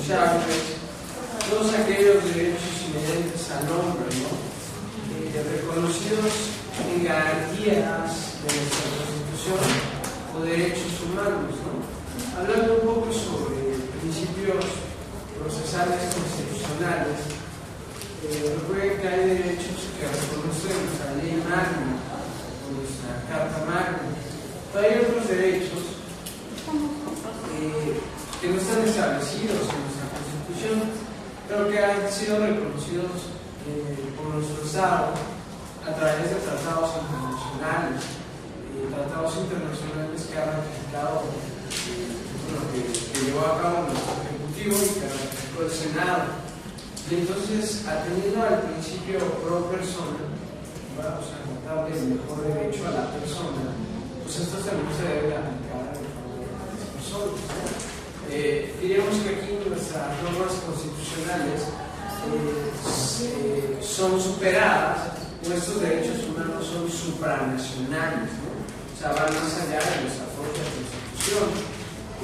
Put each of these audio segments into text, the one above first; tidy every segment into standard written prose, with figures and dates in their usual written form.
irrenunciables, todos aquellos derechos inherentes al hombre, ¿no? Reconocidos en garantías de nuestra Constitución o derechos humanos, ¿no? Hablando un poco sobre principios procesales constitucionales, recuerden que hay derechos que reconoce nuestra ley magna o nuestra Carta Magna, pero hay otros derechos que no están establecidos en nuestra Constitución, pero que han sido reconocidos por nuestro Estado a través de tratados internacionales que ha ratificado que llevó a cabo nuestro Ejecutivo y que ratificó el Senado. Y entonces, atendiendo al principio pro persona, o sea, tratar del mejor derecho a la persona, pues esto también se debe aplicar a favor de las personas, ¿no? Diríamos que aquí nuestras normas constitucionales son superadas, nuestros derechos humanos son supranacionales, ¿no? O sea, van más allá de nuestra propia Constitución,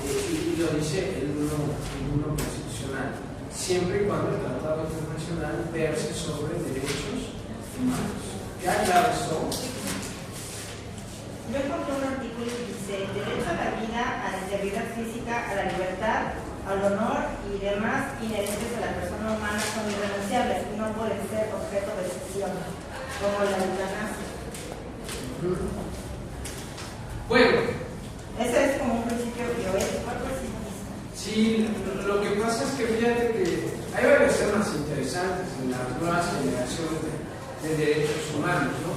y lo dice el uno constitucional, siempre y cuando el Tratado Internacional verse sobre derechos humanos. ¿Ya claro esto? Yo encontré un artículo que dice: derecho a la vida, a la integridad física, a la libertad, al honor y demás inherentes a la persona humana son irrenunciables y no pueden ser objeto de excepción, como la eutanasia. Bueno, ese es como un principio bioético, algo así. sí, lo que pasa es que fíjate que hay varios temas interesantes en las nuevas generaciones de derechos humanos, ¿no?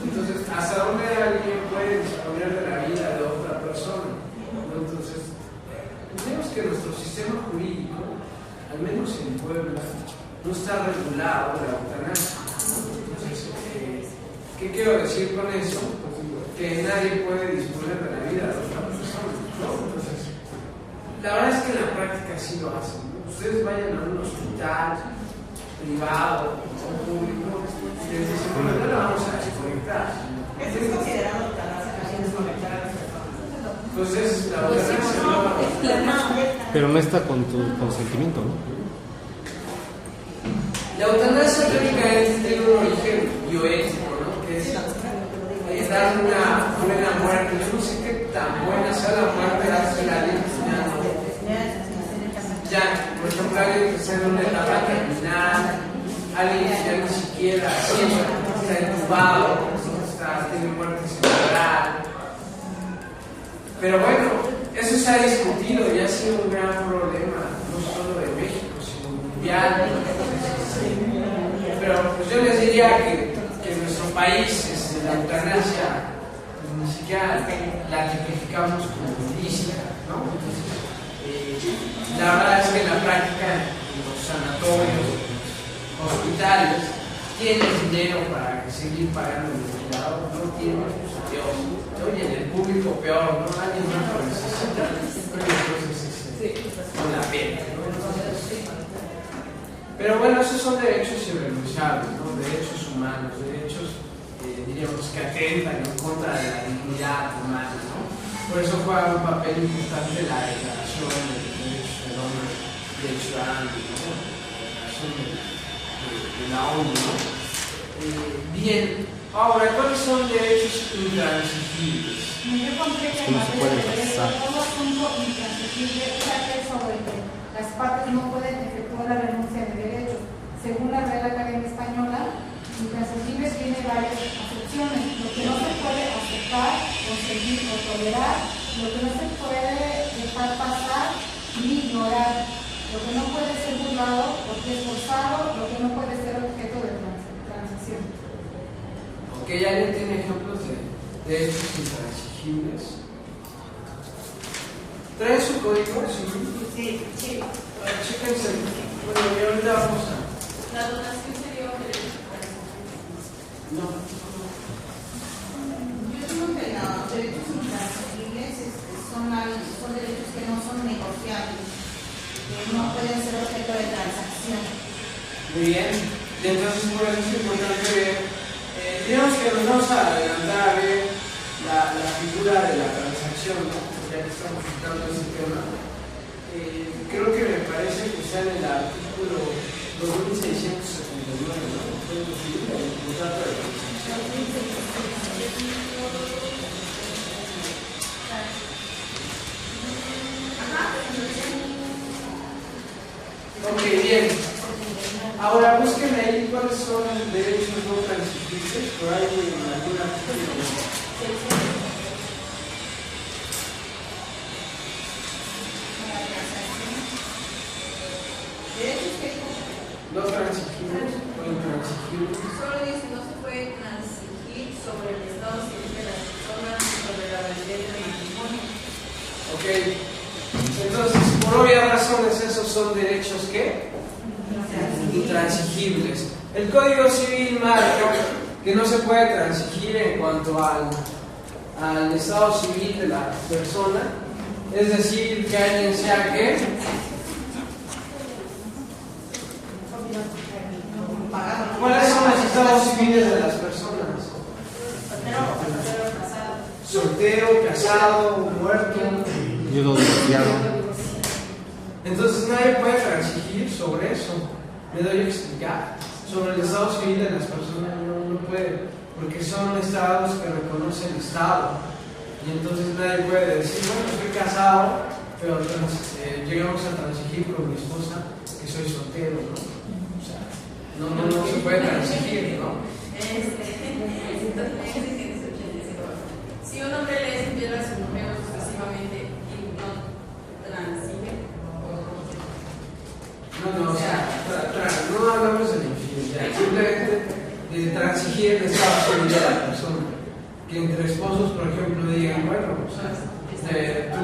Entonces, ¿hasta dónde alguien puede disponer de la vida de otra persona? ¿No? Entonces, vemos que nuestro sistema jurídico, al menos en Puebla, no está regulado la eutanasia, ¿no? Entonces, ¿qué quiero decir con eso? Que nadie puede disponer de la vida de otra persona, ¿no? Entonces, la verdad es que en la práctica sí lo hacen, ¿no? Ustedes vayan a un hospital privado o público y les dicen, bueno, no la vamos a desconectar. ¿Eso es considerado eutanasia también, desconectar a las personas? Entonces, la eutanasia pero no está con tu consentimiento, ¿no? La eutanasia técnicamente tiene un origen bioético, ¿no? Que es dar una buena muerte. Yo no sé qué tan buena sea la muerte de alguien que ya, por ejemplo, alguien que está en una etapa terminal, alguien que ya ni siquiera siempre está entubado, tiene muerte cerebral. Pero bueno, eso se ha discutido y ha sido un gran problema, no solo de México, sino mundial. Pero pues yo les diría que en nuestro país la eutanasia ni siquiera la tipificamos como ilícita, ¿no? La verdad es que en la práctica, en los sanatorios, hospitales, tienes dinero para seguir pagando el cuidado, no tienes, pues Dios. Oye, en el público peor, ¿no? Alguien más lo necesita, pero entonces con la pena, ¿no? Pero bueno, esos son derechos irrenunciables, ¿no? Derechos humanos, derechos, diríamos, que atentan en contra de la dignidad humana, ¿no? Por eso juega un papel importante la Declaración de los Derechos del Hombre y del Ciudadano, ¿no? La Declaración de la ONU, ¿no? Bien, ahora, ¿cuáles son derechos intransigibles? Yo compré que en materia de derecho todo asunto intransigible trata sobre que las partes no pueden efectuar la renuncia de derechos. Según la Real Academia Española, intransigible tiene varias acepciones: lo que no se puede aceptar, conseguir o tolerar, lo que no se puede dejar pasar ni ignorar, lo que no puede ser burlado porque es forzado, lo que no puede ser objeto de transacción. Ok, ¿alguien tiene ejemplos de derechos intransigibles? ¿Trae su código? Sí. Chéquense. Bueno, y ahorita vamos a... La donación sería un derecho intransigible. No. Yo digo que los derechos intransigibles son derechos que no son negociables, que no pueden ser objeto de transacción. Muy bien. Y entonces por eso es importante ver, digamos que nos vamos a adelantar a ver la figura de la transacción, ¿no? Ya que estamos tratando ese tema. Creo que me parece que contrato de concesión. Ok, bien. Ahora busquen ahí cuáles son los derechos no transigibles, por ahí en alguna no transigibles o intransigibles. Solo dice no se puede transigir sobre el estado civil de las personas y sobre la validez del matrimonio. Ok. Entonces, por obvias razones, esos son derechos ¿qué? Intransigibles. El Código Civil marca que no se puede transigir en cuanto al estado civil de la persona, es decir, que alguien sea ¿qué? ¿Cuáles son los estados civiles de las personas? Soltero, casado, muerto. Viudo, divorciado. Entonces nadie puede transigir sobre eso. Me doy a explicar. Sobre el estado civil de las personas no puede, porque son estados que reconoce el Estado. Y entonces nadie puede decir, bueno, estoy casado, pero llegamos a transigir con mi esposa que soy soltero, ¿no? O sea, no se puede transigir, ¿no? Si un hombre le es infiel a su mujer sucesivamente y no transige, No, o sea, no hablamos de la infidelidad, simplemente de transigir el estado civil de la persona. Que entre esposos, por ejemplo, digan, bueno, o sea, tú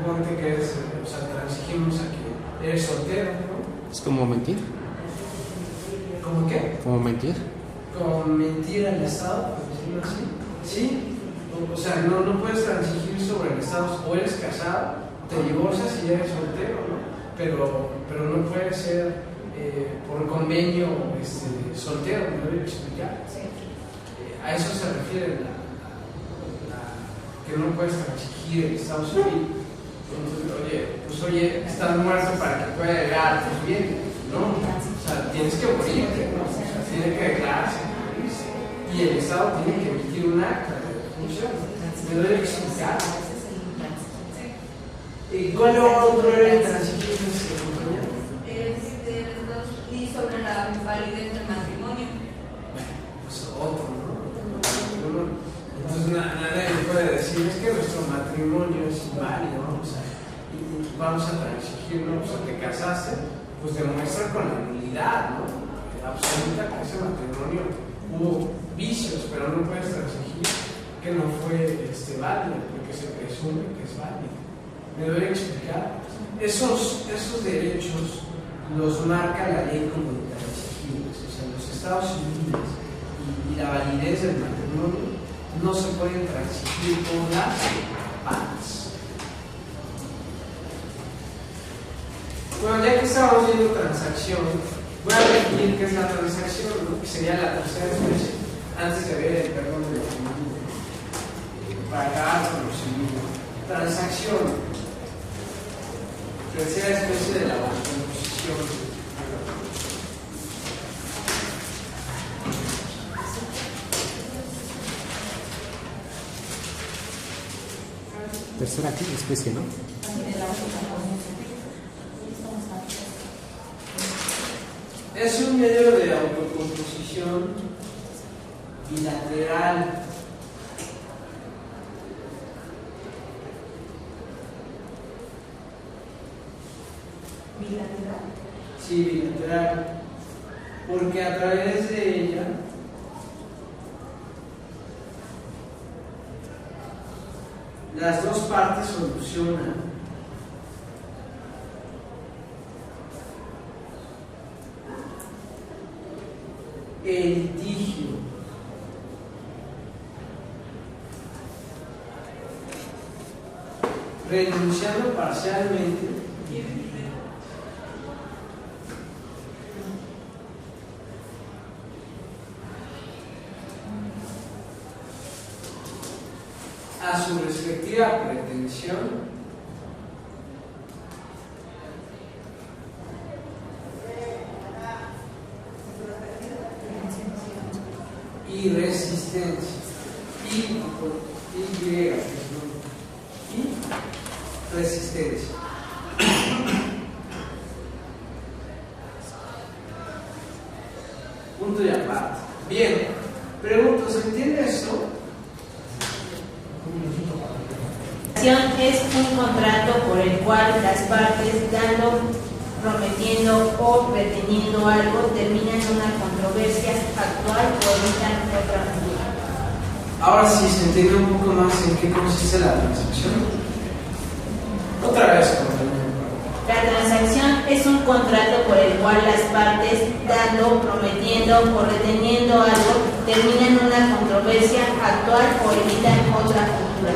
ponte que eres, o sea, transigimos a que eres soltero, ¿no? Es como mentir. ¿Cómo qué? Como mentir. Como mentir al Estado, por decirlo así. Sí, o sea, no puedes transigir sobre el Estado, o eres casado, te divorcias y ya eres soltero, ¿no? Pero no puede ser por convenio soltero, me voy a explicar. A eso se refiere que no puedes transigir el estado civil. Entonces, oye, estás muerto para que pueda heredar tus bienes, ¿no? O sea, tienes que morirte, ¿no? O sea, tiene que declararse. Y el Estado tiene que emitir un acta de defunción. Me doy a explicar. ¿Y cuál otro era intransigible, compañero? y sobre la validez del matrimonio. Pues otro, ¿no? Entonces nadie puede decir, es que nuestro matrimonio es inválido, ¿no? O sea, y vamos a transigir, ¿no? O sea, te casaste, pues demuestra con la nulidad, ¿no? Absoluta que ese matrimonio hubo vicios, pero no puedes transigir que no fue válido, porque se presume que es válido. ¿Me doy a explicar? Esos derechos los marca la ley como intransigibles, o sea, los estados civiles y la validez del matrimonio no se pueden transigir con las partes. Bueno, ya que estamos viendo transacción, voy a definir qué es la transacción, ¿no? Que sería la tercera especie, antes de ver el perdón del civil, para acabar con lo civil. Transacción, tercera especie de la composición. Tercera aquí, especie, ¿no? Es un medio de autocomposición bilateral. Bilateral. Sí, bilateral. Porque a través de ella las dos partes solucionan el litigio. Renunciando parcialmente a su respectiva pretensión y resistencia. Y resistencia. Punto y aparte. Bien, pregunto, ¿se entiende esto? Es un contrato por el cual las partes, dando, prometiendo o preteniendo algo, terminan en una controversia actual o evitan otra futura. Ahora sí, se entiende un poco más en qué consiste la transacción. Otra vez, compañero. La transacción es un contrato por el cual las partes, dando, prometiendo o reteniendo algo, terminan en una controversia actual o evitan otra futura.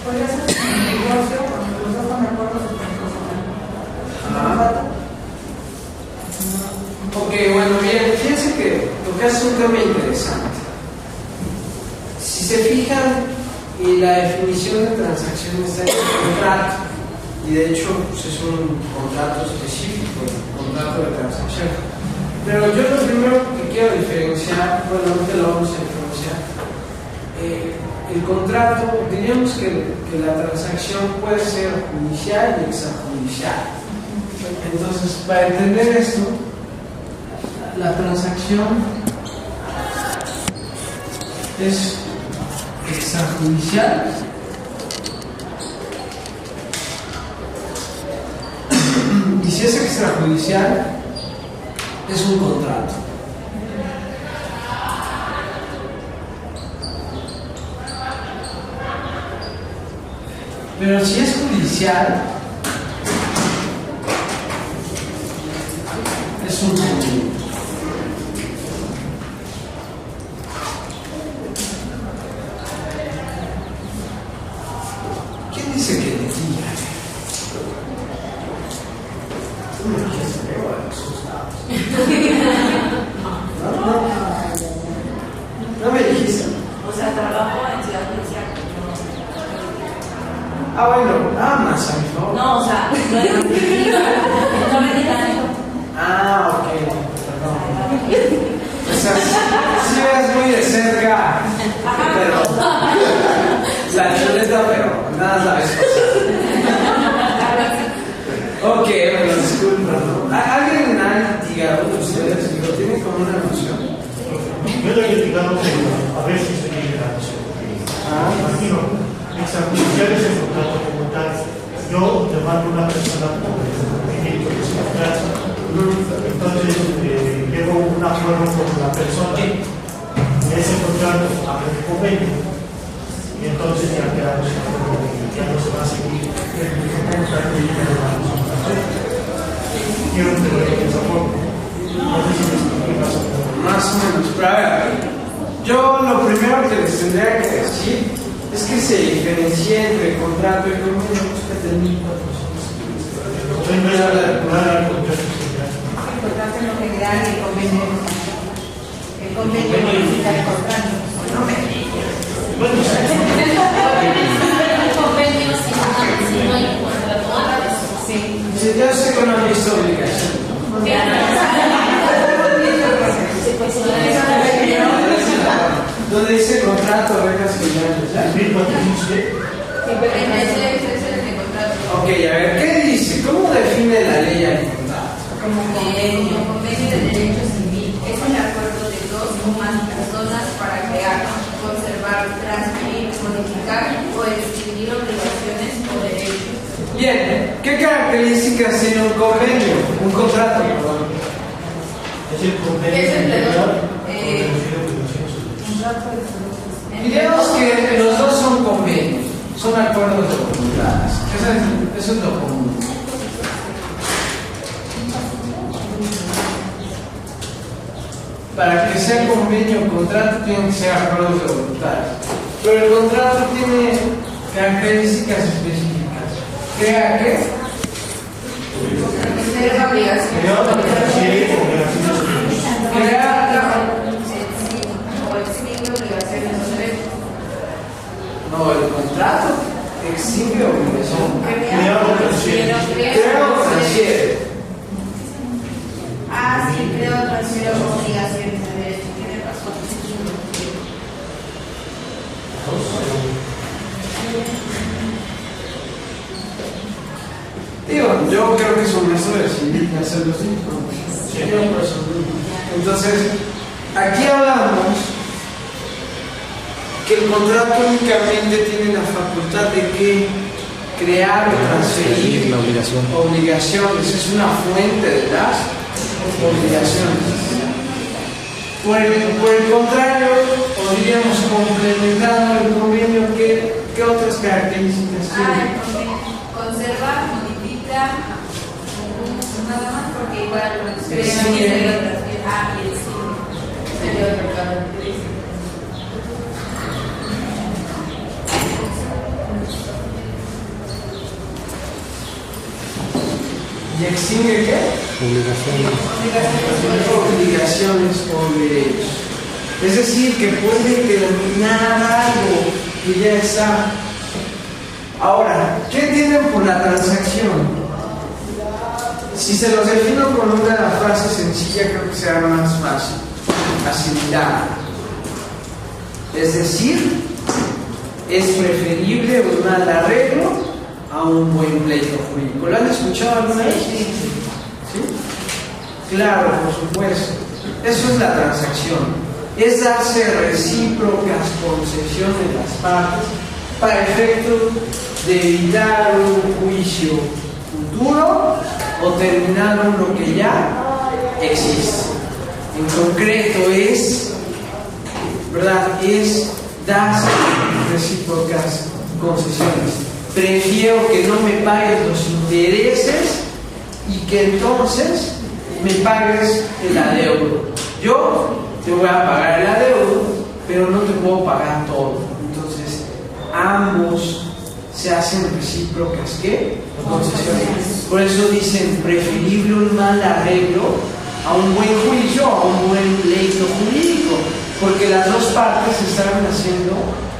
Podría ser un negocio cuando los dos están de acuerdo sobre el contrato. Ok, bueno, bien, fíjense que tocas un tema interesante. Si se fijan, la definición de transacción está en el contrato, y de hecho pues, es un contrato específico, un contrato de transacción. Pero yo lo primero que quiero diferenciar, bueno, ahorita lo vamos a diferenciar. El contrato, diríamos que la transacción puede ser judicial y extrajudicial. Entonces, para entender esto, la transacción es extrajudicial y si es extrajudicial es un contrato. Pero si es judicial, es un convenio. ¿Quién dice que le diga? Tú me dijiste que voy a los asustados. No me dijiste. O sea, trabajo en Ciudad Judicial. Ah, bueno, nada más, a mi favor. No, o sea, no es no me digan. Ah, ok, perdón. O sea, sí ves muy de cerca, pero la chuleta, pero nada la ves pasar. Ok, bueno, disculpa, ¿no? ¿Alguien ha litigado de ustedes? Digo, ¿tiene como una noción? Yo lo he litigado, pero a ver si se tiene la noción. Imagino. Extrajudicial es el contrato como tal. Yo te mando una persona por el cumplimiento de ese contrato. Entonces, llevo un acuerdo con la persona. Y ese contrato abre el convenio. Y entonces ya quedamos en acuerdo de que ya no se va a seguir. Quiero que lo dejes esa forma. No sé si me expliqué más o menos. Más o menos, pero a ver, yo lo primero que les tendría que decir es que se diferencia entre contrato y convenio. Búscate el 1400. No es nada contrato. El contrato en lo general y el convenio. El convenio necesita el contrato. No me Bueno, El convenio si no hay contrato. sí. Yo sé que no han visto obligación. Donde dice contrato, reglas generales. 1400. Ok, a ver, ¿qué dice? ¿Cómo define la ley al contrato? Como convenio de derecho civil es un acuerdo de dos o más personas para crear, conservar, transferir, modificar o extinguir obligaciones o derechos. Bien, ¿qué características tiene un convenio? Un contrato, perdón. Es el convenio. Es el Digamos que los dos son convenios, son acuerdos de voluntades. Eso es lo común. Para que sea convenio o contrato tienen que ser acuerdos de voluntades. Pero el contrato tiene características específicas. ¿Crea qué? Crea obligaciones. O extingue obligaciones o derechos. No, el contrato exige obligación. Crea o transfiere. Crea o transfiere. Ah, sí, creo transfiero obligaciones de derechos. Tiene razón. Yo creo que su maestro de civil ya se los dijo. Entonces, aquí hablamos que el contrato únicamente tiene la facultad de que crear o transferir la obligación. obligaciones. Es una fuente de las obligaciones. Por el contrario, podríamos complementar el convenio. ¿Qué otras características tiene? Conserva, modifica, nada más, porque igual El sigue. y el sí. El otro, claro. ¿Y extingue qué? Obligaciones o derechos. Es decir, que puede terminar algo que ya está. Ahora, ¿qué entienden por la transacción? Si se los defino con una frase sencilla, creo que será más fácil asimilar. Es decir, es preferible un mal arreglo a un buen pleito jurídico. ¿Lo han escuchado alguna vez? ¿Sí? Claro, por supuesto. Eso es la transacción. Es darse recíprocas concesiones de las partes para efecto de evitar un juicio futuro o terminar uno que ya existe. En concreto es, ¿verdad? Es darse recíprocas concesiones. Prefiero que no me pagues los intereses y que entonces me pagues el adeudo. Yo te voy a pagar el adeudo, pero no te puedo pagar todo. Entonces, ambos se hacen recíprocas, ¿qué? Concesiones. Por eso dicen, preferible un mal arreglo a un buen juicio, a un buen pleito jurídico, porque las dos partes están haciendo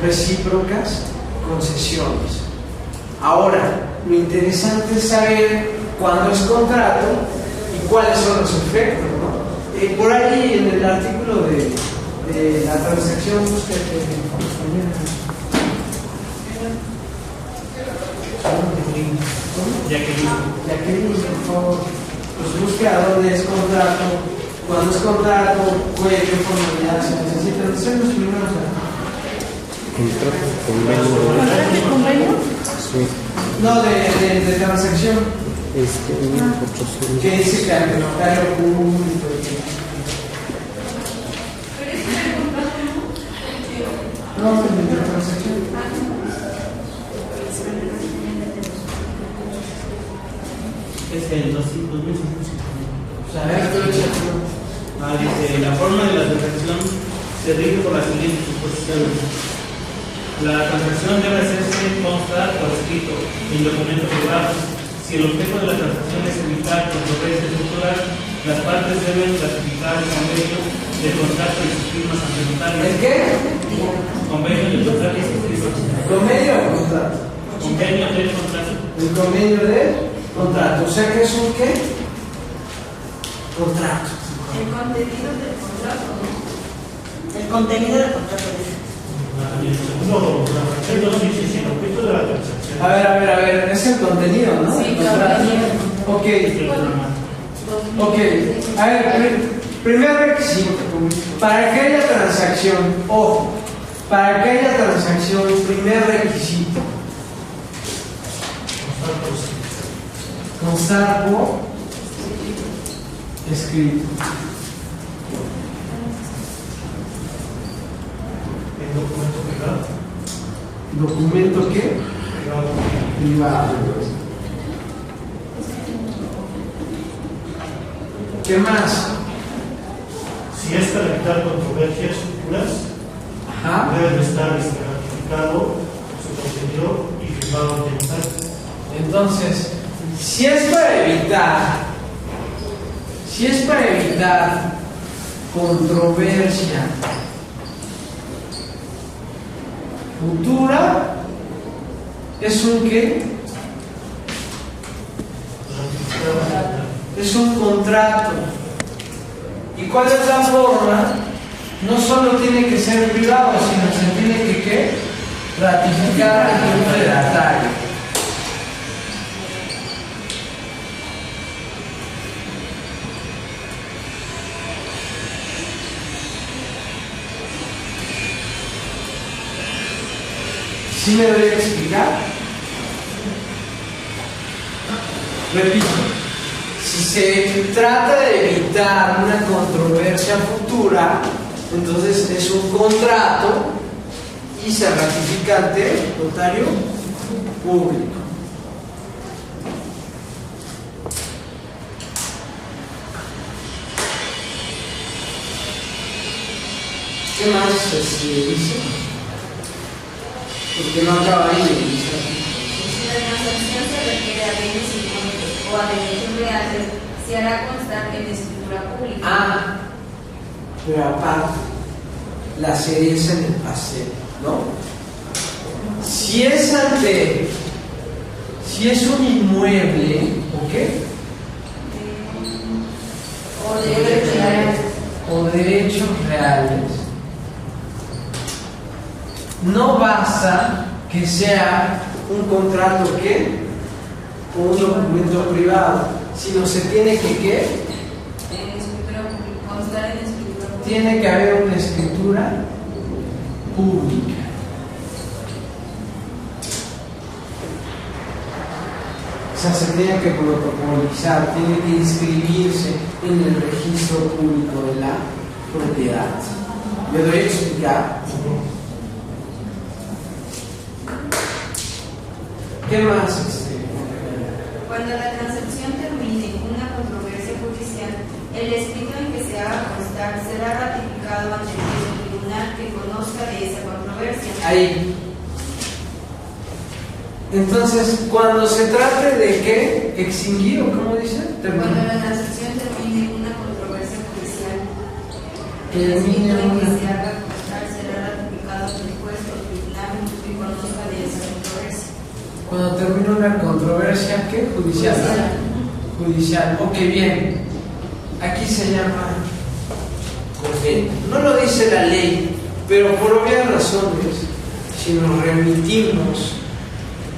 recíprocas concesiones. Ahora, lo interesante es saber cuándo es contrato y cuáles son los efectos, ¿no? Por ahí en el artículo de la transacción, búsquete Jacqueline, por favor, pues busque a dónde es contrato, cuándo es contrato, qué formalidad se necesita. Son los primeros Contrato, convenio. Sí. No, de transacción. Otros. Que dice que al notario público. No, de transacción. Es el 200.000. Dice, la forma de la transacción se rige por las siguientes disposiciones. La transacción debe hacerse constar por escrito en documento privado. Si el objeto de la transacción es evitar controversia estructural, las partes deben ratificar el convenio de contrato y sus firmas ante notario. ¿El qué? Convenio de contrato y sus firmas. ¿Convenio o contrato? Convenio del contrato. El convenio de contrato. O sea que es un qué? Contrato. El contenido del contrato, ¿no? El contenido del contrato. El objeto de la transacción. A ver, es el contenido, ¿no? Sí, El contrato. Ok. Ok. A ver, primer requisito. Para que haya transacción, ojo, para que haya transacción, primer requisito. Constar por escrito. El documento privado. ¿Documento qué? Privado. ¿Qué más? Si es para evitar controversias futuras, Ajá. debe de estar ratificado su contenido y firmado ante notario. Entonces, si es para evitar controversia futura, ¿es un qué? Es un contrato. ¿Y cuál es la forma? No solo tiene que ser privado, sino se tiene que ¿qué? Ratificar ante un fedatario. ¿Sí me doy a explicar? Repito, si se trata de evitar una controversia futura, entonces es un contrato y se ratifica ante el notario público. ¿Qué más dice? Porque no acaba ahí. Si la transacción se refiere a bienes inmuebles o a derechos reales, se hará constar en escritura pública. Ah, pero aparte, la cereza en el pastel, ¿no? Si es un inmueble, ¿ok? O derechos reales, no basta que sea un contrato ¿qué? O un documento privado, sino se tiene que ¿qué? Constar en escritura pública. Tiene que haber una escritura pública. O sea, se tiene que protocolizar, tiene que inscribirse en el registro público de la propiedad. ¿Me doy a explicar? ¿Qué más? Cuando la transacción termine en una controversia judicial, el escrito en que se haga constar será ratificado ante el tribunal que conozca de esa controversia. Ahí. Entonces, cuando se trate de ¿qué? ¿Extinguir o cómo dice? Cuando la transacción termine en una controversia judicial, el Termine escrito en que una- se haga constar será ratificado ante el juez o tribunal que conozca de esa controversia. Cuando termina una controversia, ¿qué? Judicial. Judicial. Ok, bien. Aquí se llama convenio. No lo dice la ley, pero por obvias razones, si nos remitimos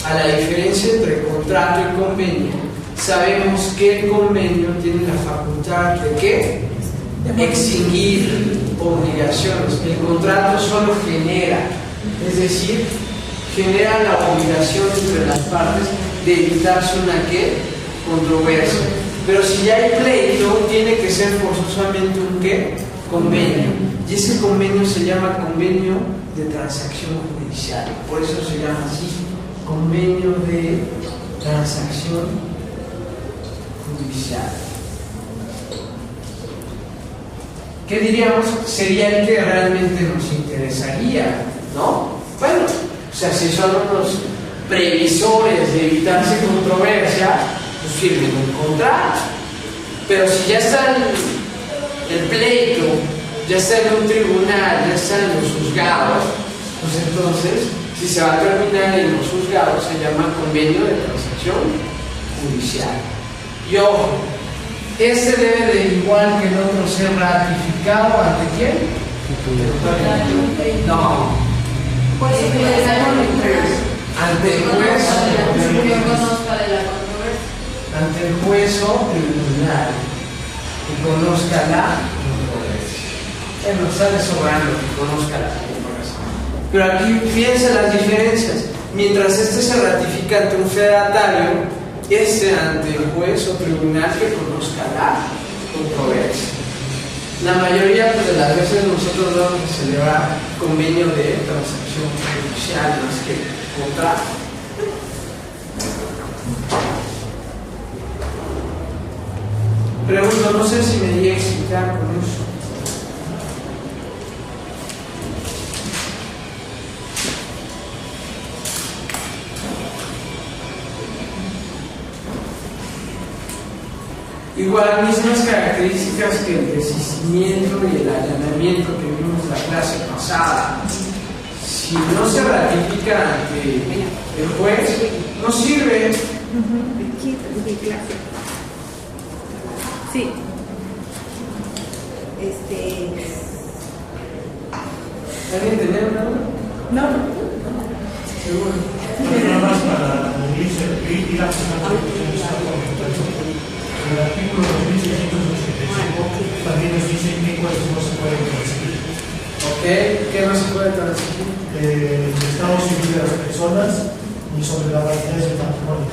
a la diferencia entre contrato y convenio, sabemos que el convenio tiene la facultad de ¿qué? De extinguir obligaciones. El contrato solo genera, es decir, genera la obligación entre las partes de evitarse una ¿qué? Controversia. Pero si ya hay pleito, tiene que ser forzosamente un ¿qué? Convenio. Y ese convenio se llama convenio de transacción judicial. Por eso se llama así, convenio de transacción judicial. ¿Qué diríamos? Sería el que realmente nos interesaría, ¿no? Bueno, o sea, si son unos previsores de evitarse controversia, pues firmen un contrato. Pero si ya está el pleito, ya está en un tribunal, ya está en los juzgados, pues entonces, si se va a terminar en los juzgados, se llama convenio de transacción judicial. Y ojo, este debe de, igual que el otro, ser ratificado ante quién? No. Pues si puede ser Ante el juez, que conozca de la controversia. ante el juez o tribunal que conozca la controversia. Nos sale sobrando que conozca la controversia. Pero aquí fíjense las diferencias. Mientras este se ratifica ante un fedatario, este ante el juez o tribunal que conozca la controversia. La mayoría de las veces nosotros vamos a celebrar convenio de transacción judicial más que contrato. Pregunto, no sé si me di a explicar con eso. Igual, mismas características que el desistimiento y el allanamiento que vimos en la clase pasada. Si no se ratifica ante el juez, no sirve. Sí. ¿Alguien tenía una duda? No. Seguro. Nada más para unirse y la el artículo 2685 también nos dice qué cosas no se pueden conseguir. Ok, ¿qué no se puede transmitir? del estado civil de las personas ni sobre la validez del matrimonio.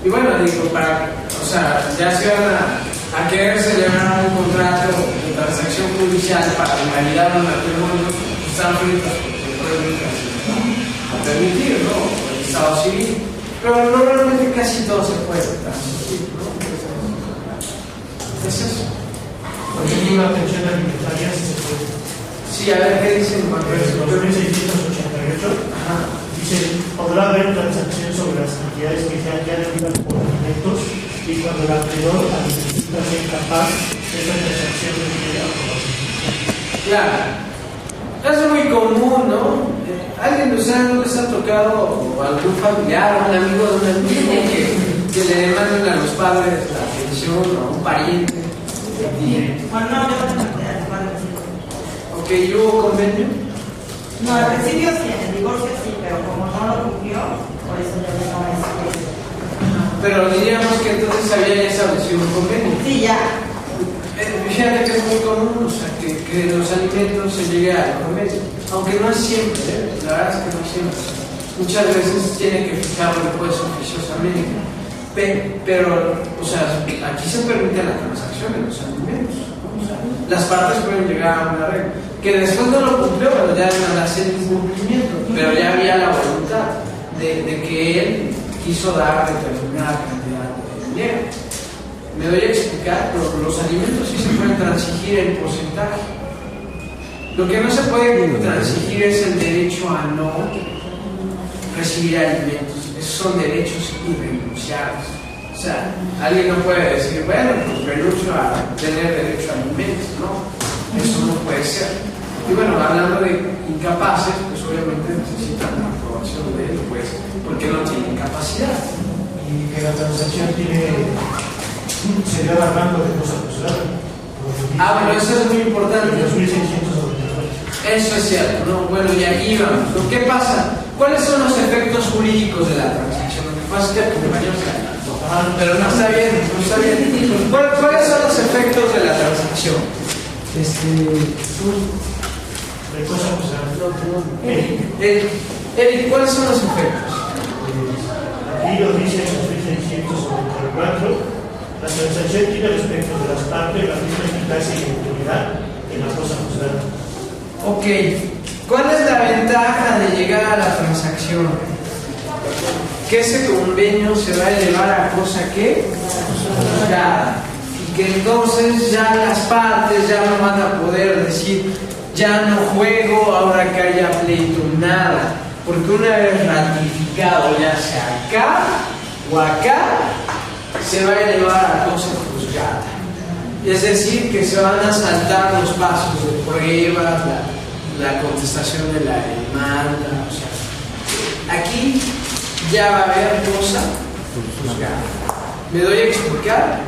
Y bueno, digo, o sea, ya se van a querer celebrar un contrato de transacción judicial para validar un matrimonio, están fritos porque a permitir, ¿no? El estado civil. Pero normalmente casi todo se puede transigir, ¿no? Es eso. Por ejemplo, la pensión alimentaria sí se puede. Sí, a ver qué dicen cuando es. 2688 dice: podrá haber transacción sobre las cantidades que sean ya debidas por alimentos y cuando el acreedor alimentista sea incapaz, esa transacción requiere aprobación. Claro. Es muy común, ¿no? ¿Alguien de ustedes no les ha tocado algún familiar o un amigo de un amigo que le demanden a los padres la pensión o a un pariente? Bueno, no, yo no tengo. Ok, ¿y hubo convenio? No, al principio sí, en el divorcio sí, pero como no lo cumplió, por eso ya no es. Pero diríamos que entonces había ya establecido un convenio. Sí, ya. Fíjate que es muy común, o sea, que los alimentos se llegue al convenio, aunque no es siempre, la verdad es que no es siempre. Muchas veces tiene que fijarlo después oficiosamente, pero, o sea, aquí se permite la transacción de los alimentos, ¿no? O sea, las partes pueden llegar a un arreglo, que después no lo cumplió, pero ya no hace el incumplimiento, pero ya había la voluntad de que él quiso dar determinada cantidad de dinero. Me doy a explicar, pero los alimentos sí se pueden transigir en porcentaje. Lo que no se puede transigir es el derecho a no recibir alimentos. Esos son derechos irrenunciables. O sea, alguien no puede decir, bueno, pues renuncio a tener derecho a alimentos, ¿no? Eso no puede ser. Y bueno, hablando de incapaces, pues obviamente necesitan la aprobación de él, pues, porque no tienen capacidad. Y que la transacción se le va rango de cosa acusada. Bueno, eso es muy importante. 2698. Eso es cierto, ¿no? Bueno, y aquí vamos. ¿Qué pasa? ¿Cuáles son los efectos jurídicos de la transacción? Lo que pasa es que el compañero pero no está bien, no está bien. ¿Cuáles son los efectos de la transacción? De cosa acusada. Eric, ¿cuáles son los efectos? Aquí lo dice en 2694. La transacción tiene respecto de las partes la misma eficacia y utilidad en la cosa acusada. Ok, ¿cuál es la ventaja de llegar a la transacción? Que ese convenio se va a elevar a cosa que juzgada, y que entonces ya las partes ya no van a poder decir ya no juego ahora que haya pleito, nada, porque una vez ratificado ya sea acá o acá, se va a elevar a cosa juzgada. Es decir, que se van a saltar los pasos de pruebas, la contestación de la demanda. O sea, aquí ya va a haber cosa juzgada. ¿Me doy a explicar?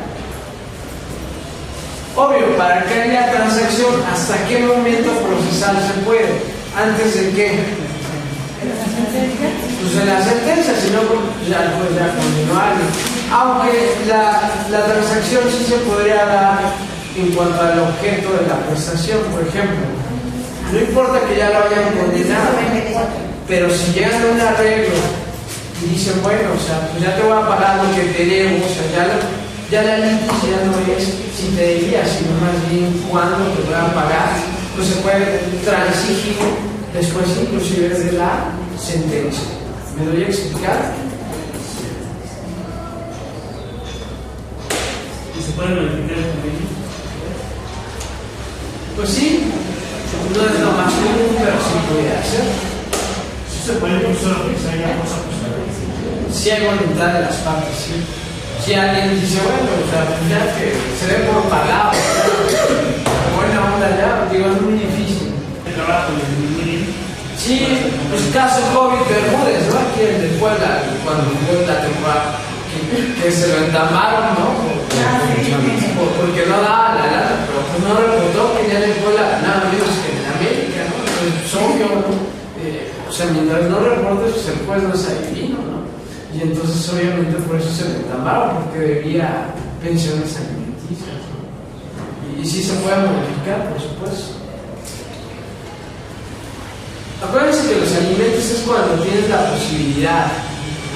Obvio, para que haya transacción, ¿hasta qué momento procesal se puede? ¿Antes de qué? Pues en la sentencia, si no, pues ya continuar. Aunque la transacción sí se podría dar en cuanto al objeto de la prestación, por ejemplo. No importa que ya lo hayan condenado, pero si llegan a un arreglo y dicen, bueno, o sea, pues ya te voy a pagar lo que te debo, o sea, ya la litis ya no es si te debía, sino más bien cuándo te voy a pagar, pues se puede transigir después inclusive de la sentencia. ¿Me doy a explicar? ¿Y se puede modificar el convenio? Pues sí, no es lo más común, pero sí puede hacer. Sí se puede incluso realizar ya cosa acusada. Si hay voluntad de las partes, sí. Si alguien dice, bueno, o sea, ya que se ve por pagado, buena onda ya, digo, es muy difícil. El trabajo de muy bien. Sí, pues caso COVID Bermúdez, ¿no? Aquí en de Puebla, cuando fue la temporada, que se lo entamaron, ¿no? Porque no daba la lana, pero pues no reportó que ya en Puebla nada menos que en América, ¿no? Pues obvio, ¿no? O sea, mientras no reportes, pues el juez no es adivino, ¿no? Y entonces obviamente por eso se le entamaron, porque debía pensiones alimenticias, ¿no? Y Y sí se puede modificar, por supuesto. Acuérdense que los alimentos es cuando tienes la posibilidad,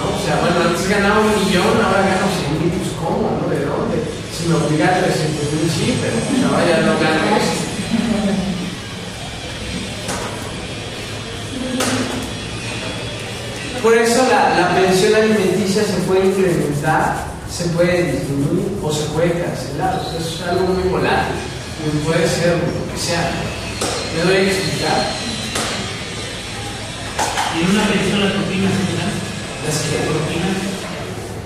¿no? O sea, bueno, antes ganaba 1 millón, ahora gano 100,000, pues ¿cómo? ¿No? ¿De dónde? Si me obligan 300,000, sí, pero pues ahora ya no gano eso. Por eso la pensión alimenticia se puede incrementar, se puede disminuir o se puede cancelar. O sea, eso es algo muy volátil, puede ser lo que sea. ¿Me doy a explicar? ¿Y en una pensión las propinas se dan? ¿Las qué? ¿Propinas?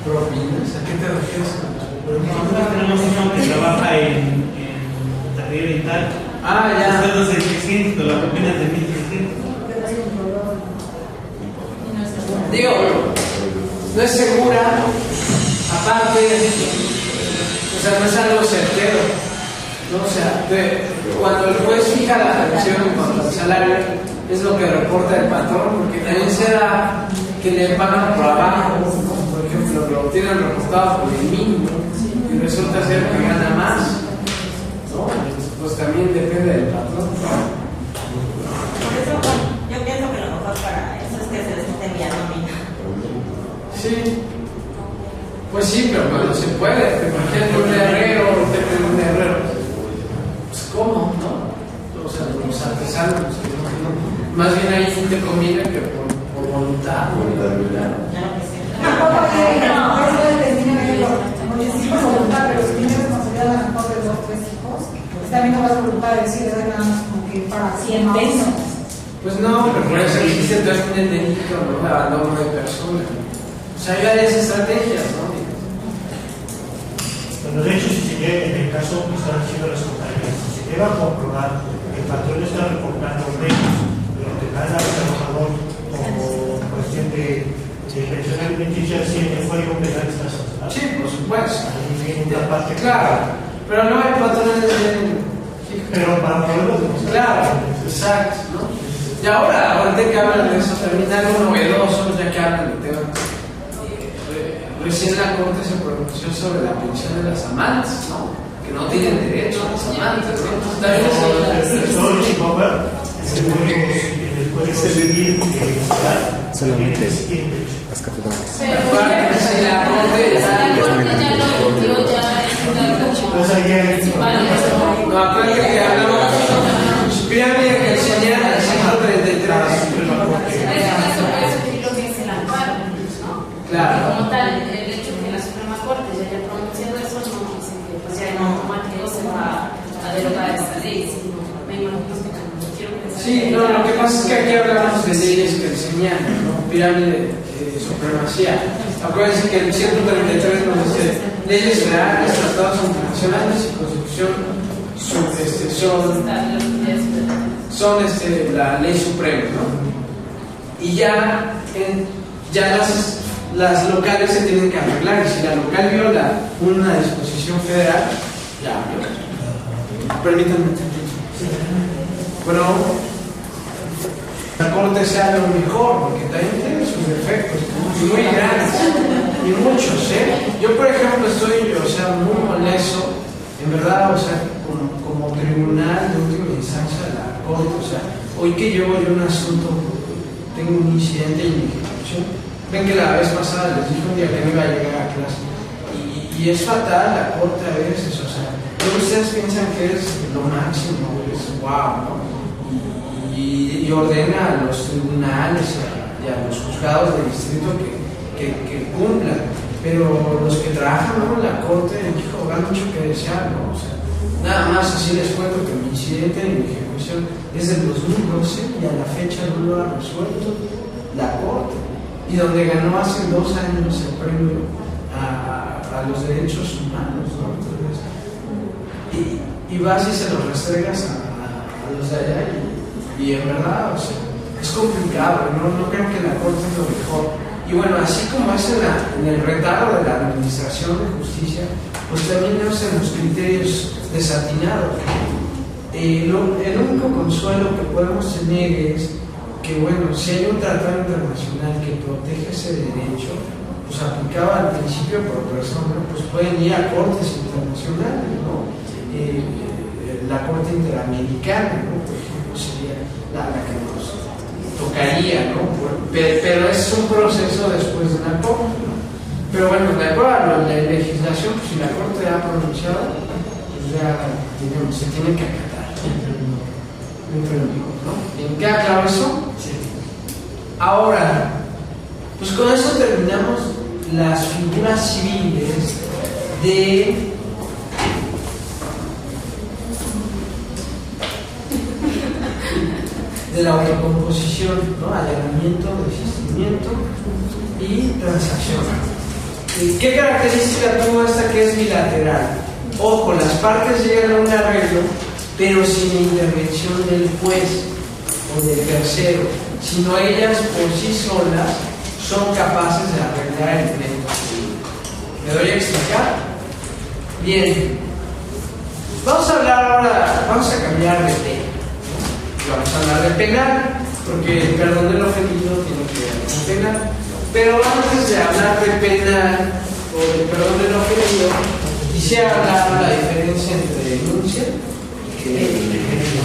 ¿Propinas? ¿A qué te refieres? Nosotros tenemos uno que trabaja en taller y tal. Ah, ya. Nosotros de 600, la propina es de 1,600. Digo, no es segura, aparte, o sea, no es algo certero, ¿no? O sea, cuando el juez fija la pensión en cuanto al salario, es lo que reporta el patrón, porque también se da que le pagan por abajo, ¿no? Por ejemplo, lo tienen reportado por el mínimo y resulta ser que gana más, ¿no? Pues también depende del patrón. Por eso, yo pienso que lo mejor para eso es que se les esté enviando nómina. Sí, pues sí, pero cuando se puede, por ejemplo, un herrero, pues ¿cómo? ¿No? O sea, los artesanos, ¿no? Más bien ahí sí te conviene que por voluntad, ¿no? Tampoco eso determina que los hijos voluntad, pero si tienes responsabilidad a lo mejor de 2 o 3 hijos, pues también no vas a voluntad de decir, de nada más como que para 100 pesos. Pues no, pero por eso existe todo este delito, ¿no? De abandono de persona. O sea, hay varias estrategias, ¿no? Bueno, de hecho, si se llega, en el caso que están haciendo las compañías, si se llega a comprobar que el patrón está reportando menos de lo que gana el trabajador como cuestión de pensión alimenticia, siempre fue un penal está sancionado. Sí, por supuesto. Ahí viene una parte Claro, pero no hay patrones de... Pero para poderlo demostrar. Claro, exacto, ¿no? Y ahora que hablan de eso, también algo novedoso, ya que hablan de tema. Recién la Corte se pronunció sobre la pensión de las amantes, ¿no? Que no tienen derecho a las amantes, ¿no? También el Código Civil solamente las catedrales. si la Corte ya lo metió, ya es no, acuérdate que hablamos pirámide que enseñan al 133. Claro. Como tal, el hecho que la Suprema Corte ya haya pronunciado eso no dice que pues ya no Mateo se va a derogar esta ley, sino me imagino que quiero que Sí, no, lo que pasa es que aquí hablamos de leyes que enseñan, ¿no? Pirámide de supremacía. Acuérdense que el 133 nos dice leyes federales, tratados internacionales y constitución son la ley suprema, ¿no? Y ya las locales se tienen que arreglar, y si la local viola una disposición federal, ya viola. Permítanme un tantito. Bueno, la Corte sea lo mejor, porque también tiene sus defectos muy grandes y muchos, ¿eh? Yo, por ejemplo, estoy, muy molesto, en verdad, como tribunal de última instancia de la Corte, hoy que llevo yo un asunto, tengo un incidente en mi ejecución. Ven que la vez pasada les dije un día que no iba a llegar a clase. Y es fatal la Corte a veces, ustedes piensan que es lo máximo, es wow, ¿no? Y ordena a los tribunales y a los juzgados del distrito que cumplan. Pero los que trabajan en la Corte, hijo, dan mucho que desear, ¿no? Nada más así les cuento que mi incidente en mi ejecución es del 2012 y a la fecha no lo ha resuelto la Corte. Y donde ganó hace 2 años el premio a los derechos humanos, ¿no? Entonces, y vas y se los restregas a los de allá y en verdad, es complicado, no creo que la Corte es lo mejor. Y bueno, así como es en el retardo de la administración de justicia, pues también es en los criterios desatinados. El único consuelo que podemos tener es que, bueno, si hay un tratado internacional que protege ese derecho, pues aplicado al principio por persona, pues pueden ir a cortes internacionales, ¿no? la Corte Interamericana, ¿no? Por ejemplo, sería la que nos tocaría, ¿no? Pero es un proceso después de la Corte, ¿no? Pero bueno, de acuerdo a la legislación, pues, si la Corte ha pronunciado, pues ya se tiene que acatar. ¿No? ¿Queda claro eso? Sí. Ahora, pues con eso terminamos las figuras civiles de la autocomposición, ¿no? Allanamiento, desistimiento y transacción. ¿Qué característica tuvo esta que es bilateral? Ojo, las partes llegan a un arreglo, pero sin la intervención del juez o del tercero, sino ellas por sí solas son capaces de arreglar el pleito. ¿Me doy a explicar? Bien. Vamos a hablar ahora, vamos a cambiar de tema. Vamos a hablar de penal, porque el perdón del ofendido tiene que ver con penal. Pero antes de hablar de penal o de perdón del ofendido, quisiera hablar de la diferencia entre denuncia y querella.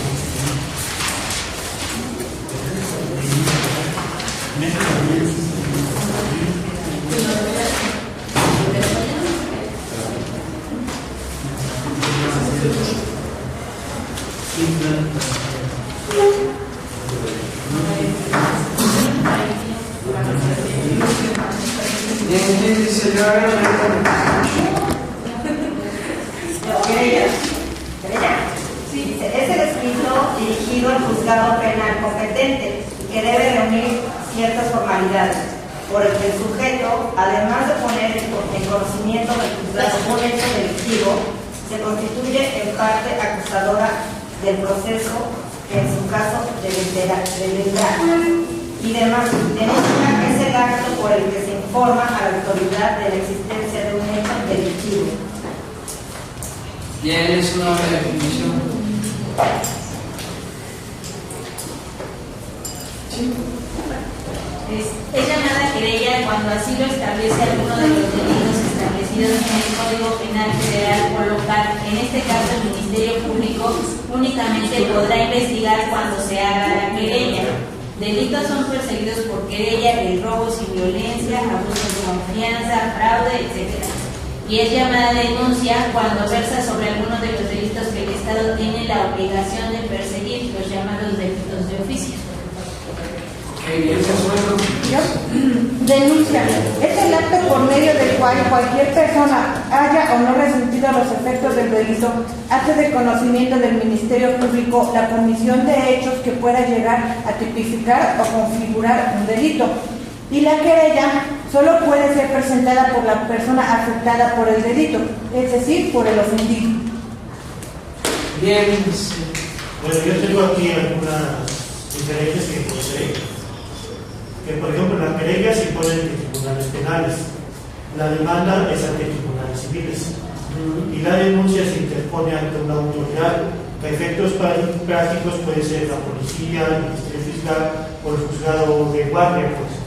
¿Quién dice yo? Es el escrito dirigido al juzgado penal competente y que debe reunir ciertas formalidades, por el que el sujeto, además de poner en conocimiento del juzgado un hecho delictivo, se constituye en parte acusadora del proceso que en su caso deberá. Y demás, denuncia es el acto por el que se informa a la autoridad de la existencia de un hecho delictivo. Bien, es una definición. Sí. Es llamada querella cuando así lo establece alguno de los delitos establecidos en el Código Penal Federal o local. En este caso, el Ministerio Público únicamente podrá investigar cuando se haga la querella. Delitos son perseguidos por querella el robo sin violencia, abuso de confianza, fraude, etc. Y es llamada denuncia cuando versa sobre alguno de los delitos que el Estado tiene la obligación de perseguir, los llamados delitos de oficio. Denuncia es el acto por medio del cual cualquier persona haya o no resentido los efectos del delito hace de conocimiento del Ministerio Público la comisión de hechos que pueda llegar a tipificar o configurar un delito. Y la querella solo puede ser presentada por la persona afectada por el delito, es decir, por el ofendido. Bien. Bueno, yo tengo aquí algunas diferencias que posee. Que por ejemplo la querella se impone en tribunales penales, la demanda es ante tribunales civiles y la denuncia se interpone ante una autoridad que a efectos prácticos puede ser la policía, el Ministerio Fiscal o el juzgado de guardia, pues,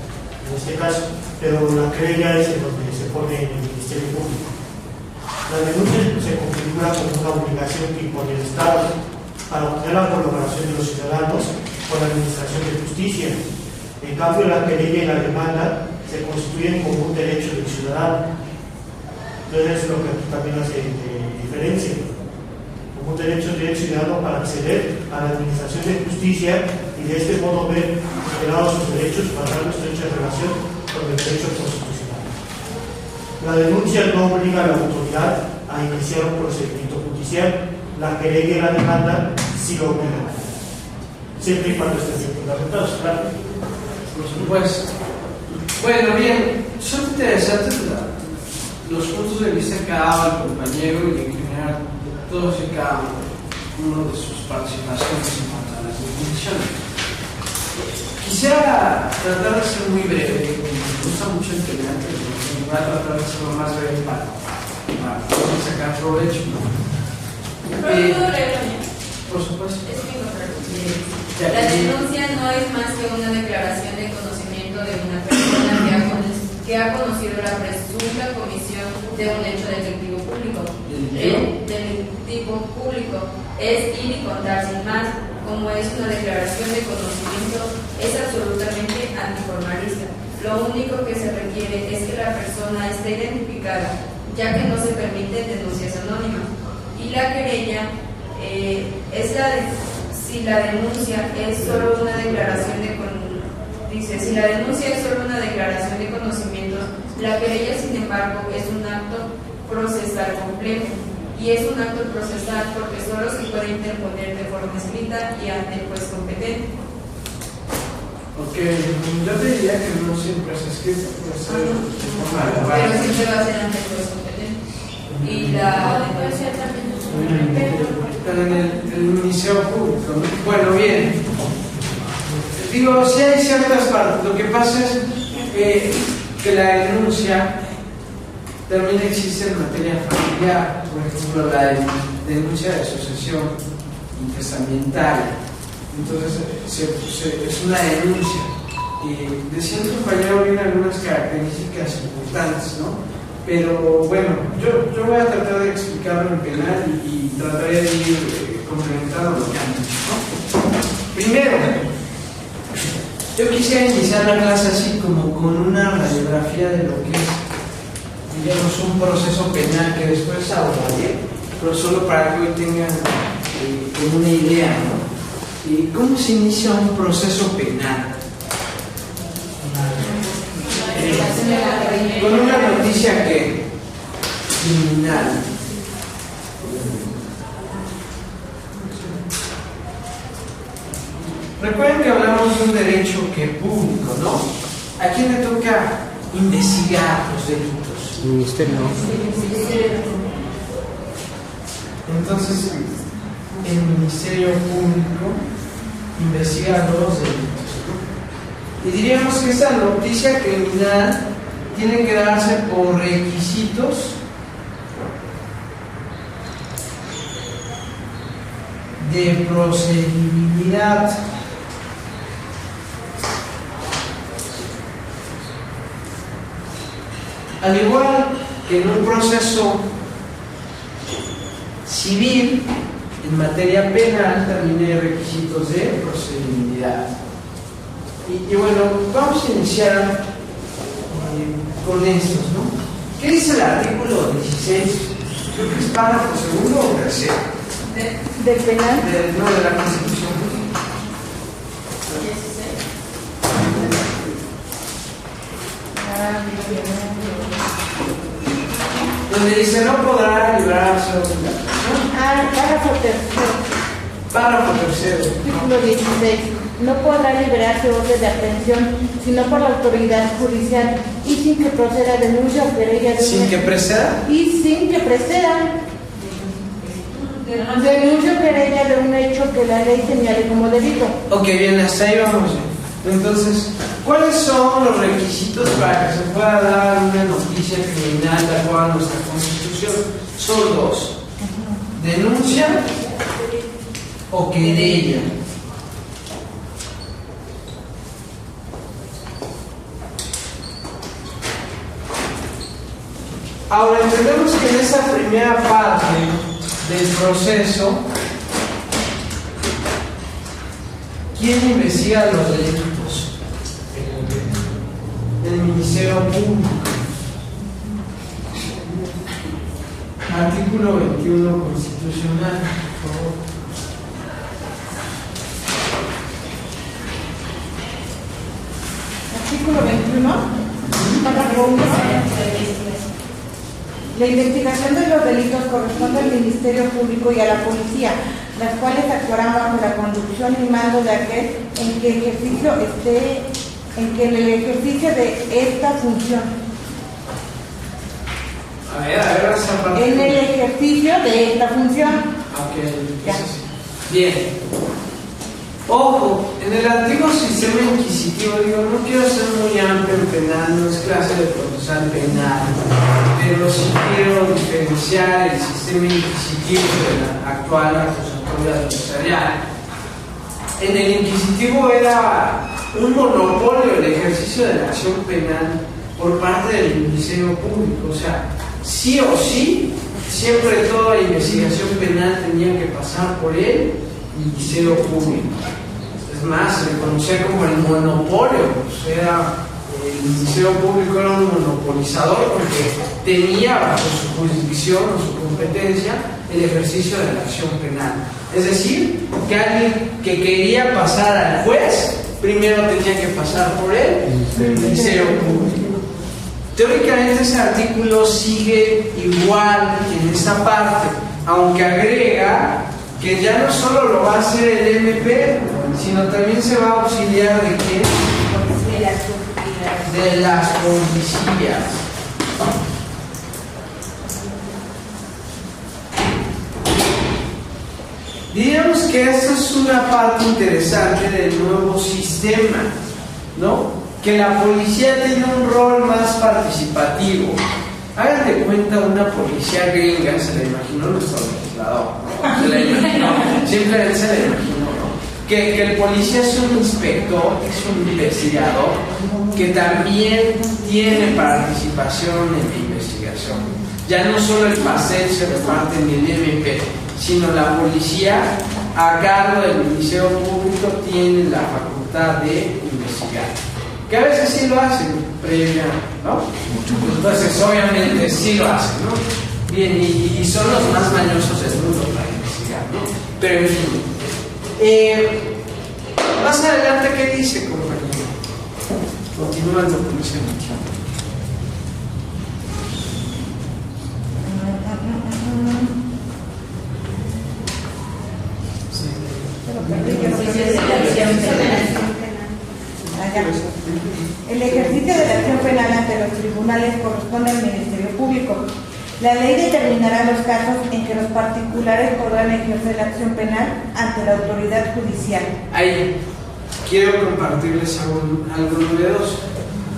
en este caso, pero la querella es en donde se pone en el Ministerio Público. La denuncia se configura como una obligación que impone el Estado para obtener la colaboración de los ciudadanos con la administración de justicia. En cambio, la querella y la demanda se constituyen como un derecho del ciudadano. Entonces, es lo que aquí también hace diferencia. Como un derecho del ciudadano para acceder a la administración de justicia y de este modo ver tutelados sus derechos para dar estrecha relación con el derecho constitucional. La denuncia no obliga a la autoridad a iniciar un procedimiento judicial. La querella y la demanda sí lo obligan. Siempre y cuando estén bien fundamentados, claro. Por supuesto. Bueno, bien, son interesantes los puntos de vista que ha dado el compañero y en general todos y cada uno de sus participaciones en cuanto a las definiciones. Quisiera tratar de ser muy breve, me gusta mucho el tema, pero voy a tratar de ser lo más breve para poder sacar provecho. Por supuesto. La denuncia no es más que una declaración de conocimiento de una persona que ha conocido la presunta comisión de un hecho delictivo público. El delictivo público es ir y contar sin más. Como es una declaración de conocimiento, es absolutamente antiformalista. Lo único que se requiere es que la persona esté identificada, ya que no se permiten denuncias anónimas. Y la querella si la denuncia es solo una declaración de si la denuncia es solo una declaración de conocimientos, la querella, sin embargo, es un acto procesal complejo. Y es un acto procesal porque solo se puede interponer de forma escrita y ante el juez competente. Ok, yo diría que no siempre es escrito, puede ser pero siempre va a ser ante el juez competente. Y la puede ser también en el Ministerio Público, ¿no? Bueno, bien. Digo, sí hay ciertas partes. Lo que pasa es que la denuncia también existe en materia familiar. Por ejemplo, la denuncia de asociación intestamentaria. Entonces, es una denuncia. Decía el compañero bien algunas características importantes, ¿no? Pero bueno, yo voy a tratar de explicarlo en penal y trataré de ir complementando lo que han dicho, ¿no? Primero, yo quisiera iniciar la clase así como con una radiografía de lo que es, digamos, un proceso penal que después abordaré, pero solo para que hoy tengan como una idea, ¿no? ¿Y cómo se inicia un proceso penal? Con una noticia que criminal. Recuerden que hablamos de un derecho que público, ¿no? ¿A quién le toca investigar los delitos? El ministerio. Entonces, el Ministerio Público investiga los delitos, ¿no? Y diríamos que esta noticia criminal tiene que darse por requisitos de procedibilidad. Al igual que en un proceso civil, en materia penal también hay requisitos de procedibilidad. Y bueno, vamos a iniciar con estos, ¿no? ¿Qué dice el artículo 16? Creo que es párrafo segundo o tercero. ¿Del penal? No, de la Constitución. 16. Donde dice no podrá librarse de obligación. Párrafo tercero. Párrafo tercero. Artículo 16. No podrá liberarse orden de aprehensión sino por la autoridad judicial y sin que proceda denuncia o querella de ¿Sin que preceda? Y sin que preceda denuncia o querella de un hecho que la ley señale como delito. Ok, bien, hasta ahí vamos. Entonces, ¿cuáles son los requisitos para que se pueda dar una noticia criminal de acuerdo a nuestra Constitución? Son dos: denuncia o querella. Ahora entendemos que en esa primera parte del proceso, ¿quién investiga los delitos? El Ministerio Público. Artículo 21 constitucional, por favor. Artículo 21, párrafo 1. La investigación de los delitos corresponde al Ministerio Público y a la Policía, las cuales actuarán bajo la conducción y mando de aquel en que el ejercicio de esta función. A ver, esa parte. En el ejercicio de esta función. Ok, Ya. bien. Ojo, en el antiguo sistema inquisitivo, digo, no quiero ser muy amplio en penal, no es clase de procesal penal, pero sí quiero diferenciar el sistema inquisitivo de la actual acusatoria adversarial. En el inquisitivo era un monopolio el ejercicio de la acción penal por parte del Ministerio Público. O sea, sí o sí, siempre toda la investigación penal tenía que pasar por el Ministerio Público. Es más, se le conocía como el monopolio. O sea, el Ministerio Público era un monopolizador porque tenía bajo su jurisdicción o su competencia el ejercicio de la acción penal. Es decir, que alguien que quería pasar al juez, primero tenía que pasar por el Ministerio Público. Teóricamente ese artículo sigue igual en esta parte, aunque agrega que ya no solo lo va a hacer el MP, sino también se va a auxiliar de quién? De las policías. Diríamos que esta es una parte interesante del nuevo sistema, ¿no? Que la policía tiene un rol más participativo. Hagan de cuenta una policía gringa, se la imaginó nuestro legislador, ¿no? Se la imaginó, siempre se la imaginó, ¿no? Que el policía es un inspector, es un investigador, que también tiene participación en la investigación. Ya no solo el pastel se reparte en el MP, sino la policía a cargo del Ministerio Público tiene la facultad de investigar. Que a veces sí lo hacen previa, ¿no? Entonces obviamente sí lo hacen, ¿no? Bien, y son los más mañosos del mundo para investigar, ¿no? Pero en fin. Más adelante, ¿qué dice, compañero? Continuando con ese motivo. El ejercicio de la acción penal ante los tribunales corresponde al Ministerio Público. La ley determinará los casos en que los particulares podrán ejercer la acción penal ante la autoridad judicial. Ahí quiero compartirles algo novedoso.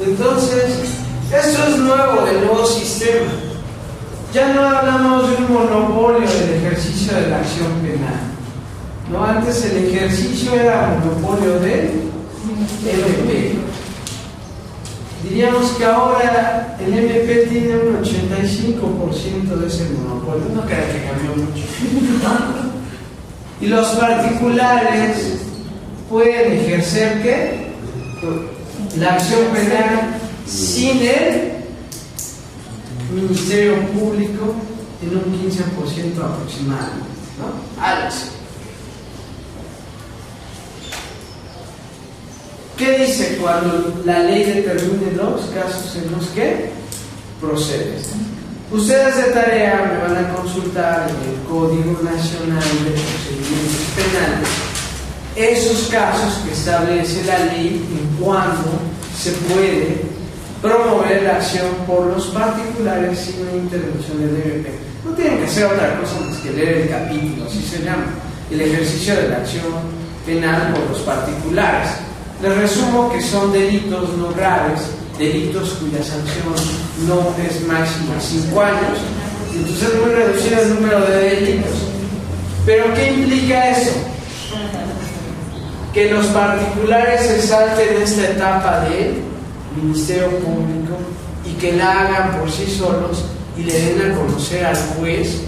Entonces, esto es nuevo del nuevo sistema. Ya no hablamos de un monopolio del ejercicio de la acción penal. No, antes el ejercicio era monopolio del MP. Diríamos que ahora el MP tiene un 85% de ese monopolio. No creo que cambió mucho. Y los particulares pueden ejercer ¿qué? La acción penal sin el Ministerio Público en un 15% aproximadamente, ¿no? Algo. ¿Qué dice cuando la ley determine los casos en los que procede? Ustedes de tarea me van a consultar en el Código Nacional de Procedimientos Penales esos casos que establece la ley en cuanto se puede promover la acción por los particulares sin la intervención del MP. No tienen que hacer otra cosa más que leer el capítulo, así se llama, el ejercicio de la acción penal por los particulares. Les resumo que son delitos no graves, delitos cuya sanción no es máxima 5 años, entonces es muy reducido el número de delitos. ¿Pero qué implica eso? Que los particulares se salten esta etapa del Ministerio Público y que la hagan por sí solos y le den a conocer al juez,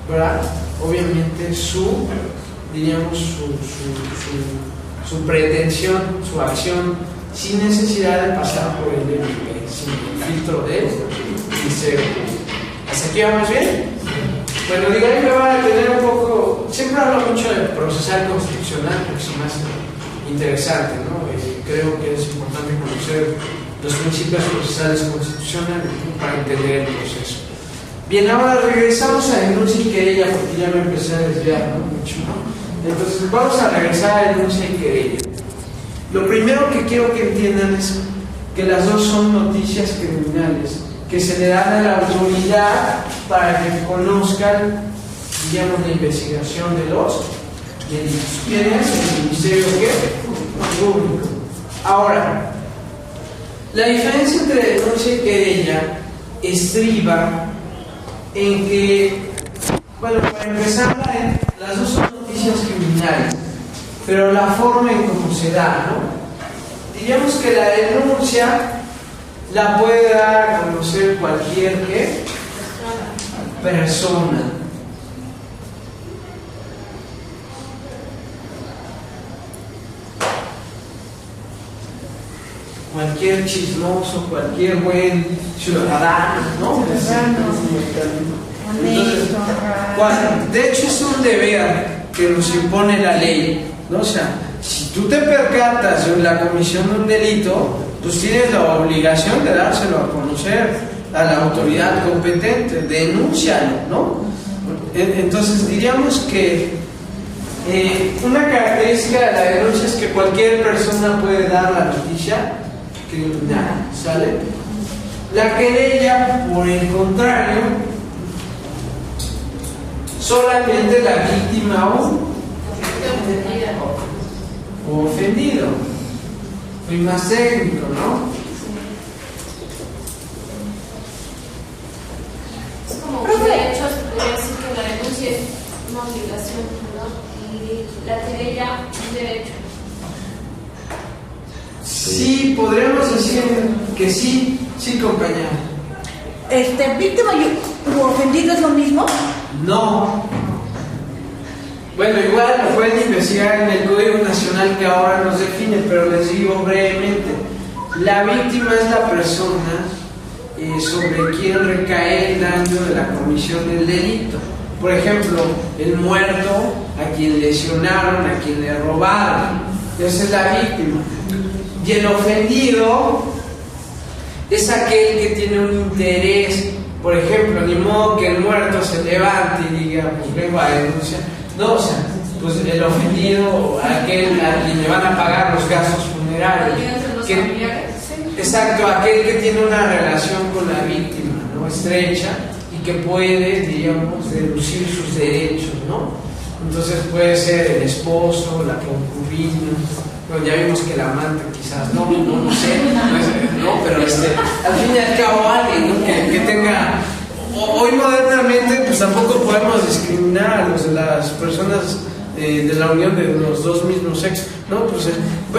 ¿verdad? Obviamente su pretensión, su acción, sin necesidad de pasar por el MP, sin el filtro del Ministerio Público. ¿Hasta aquí vamos bien? Bueno, digo, ahí me va a detener un poco. Siempre hablo mucho de procesal constitucional porque es más interesante, ¿no? Creo que es importante conocer los principios procesales constitucionales, ¿no? Para entender el proceso. Bien, ahora regresamos a denuncia y querella porque ya me empecé a desviar, ¿no? Mucho, ¿no? Entonces vamos a regresar a denuncia y querella. Lo primero que quiero que entiendan es que las dos son noticias criminales que se le dan a la autoridad para que conozcan, digamos, la investigación de los delitos. ¿Quién es? El Ministerio Público. Ahora, la diferencia entre denuncia y querella estriba en que, bueno, para empezar, las dos son noticias criminales, pero la forma en cómo se da, ¿no? Diríamos que la denuncia la puede dar a conocer cualquier persona. Cualquier chismoso, cualquier buen ciudadano, ¿no? Entonces, de hecho es un deber que nos impone la ley, ¿no? O sea, si tú te percatas de la comisión de un delito, pues tienes la obligación de dárselo a conocer a la autoridad competente, denúncialo, ¿no? Entonces diríamos que una característica de la denuncia es que cualquier persona puede dar la noticia criminal, ¿sale? La querella, por el contrario, solamente la víctima o ofendido. Fui más técnico, ¿no? Es como que de hecho se podría decir que la denuncia es una obligación, ¿no? Y la querella un derecho. Sí, podríamos decir que sí, compañera. ¿Víctima y ofendido es lo mismo? No. Bueno, igual lo pueden investigar en el Código Nacional que ahora nos define, pero les digo brevemente. La víctima es la persona sobre quien recae el daño de la comisión del delito. Por ejemplo, el muerto, a quien lesionaron, a quien le robaron. Esa es la víctima. Y el ofendido es aquel que tiene un interés. Por ejemplo, ni modo que el muerto se levante y diga, pues vengo a denunciar. No, o sea, pues el ofendido, aquel a quien le van a pagar los gastos funerarios. Exacto, aquel que tiene una relación con la víctima, ¿no? Estrecha y que puede, digamos, deducir sus derechos, ¿no? Entonces puede ser el esposo, la concubina. Bueno, ya vimos que el amante quizás no sé, no, pero al fin y al cabo alguien, ¿no? que tenga. Hoy modernamente pues tampoco podemos discriminar a las personas de la unión de los dos mismos sexos, ¿no? Pues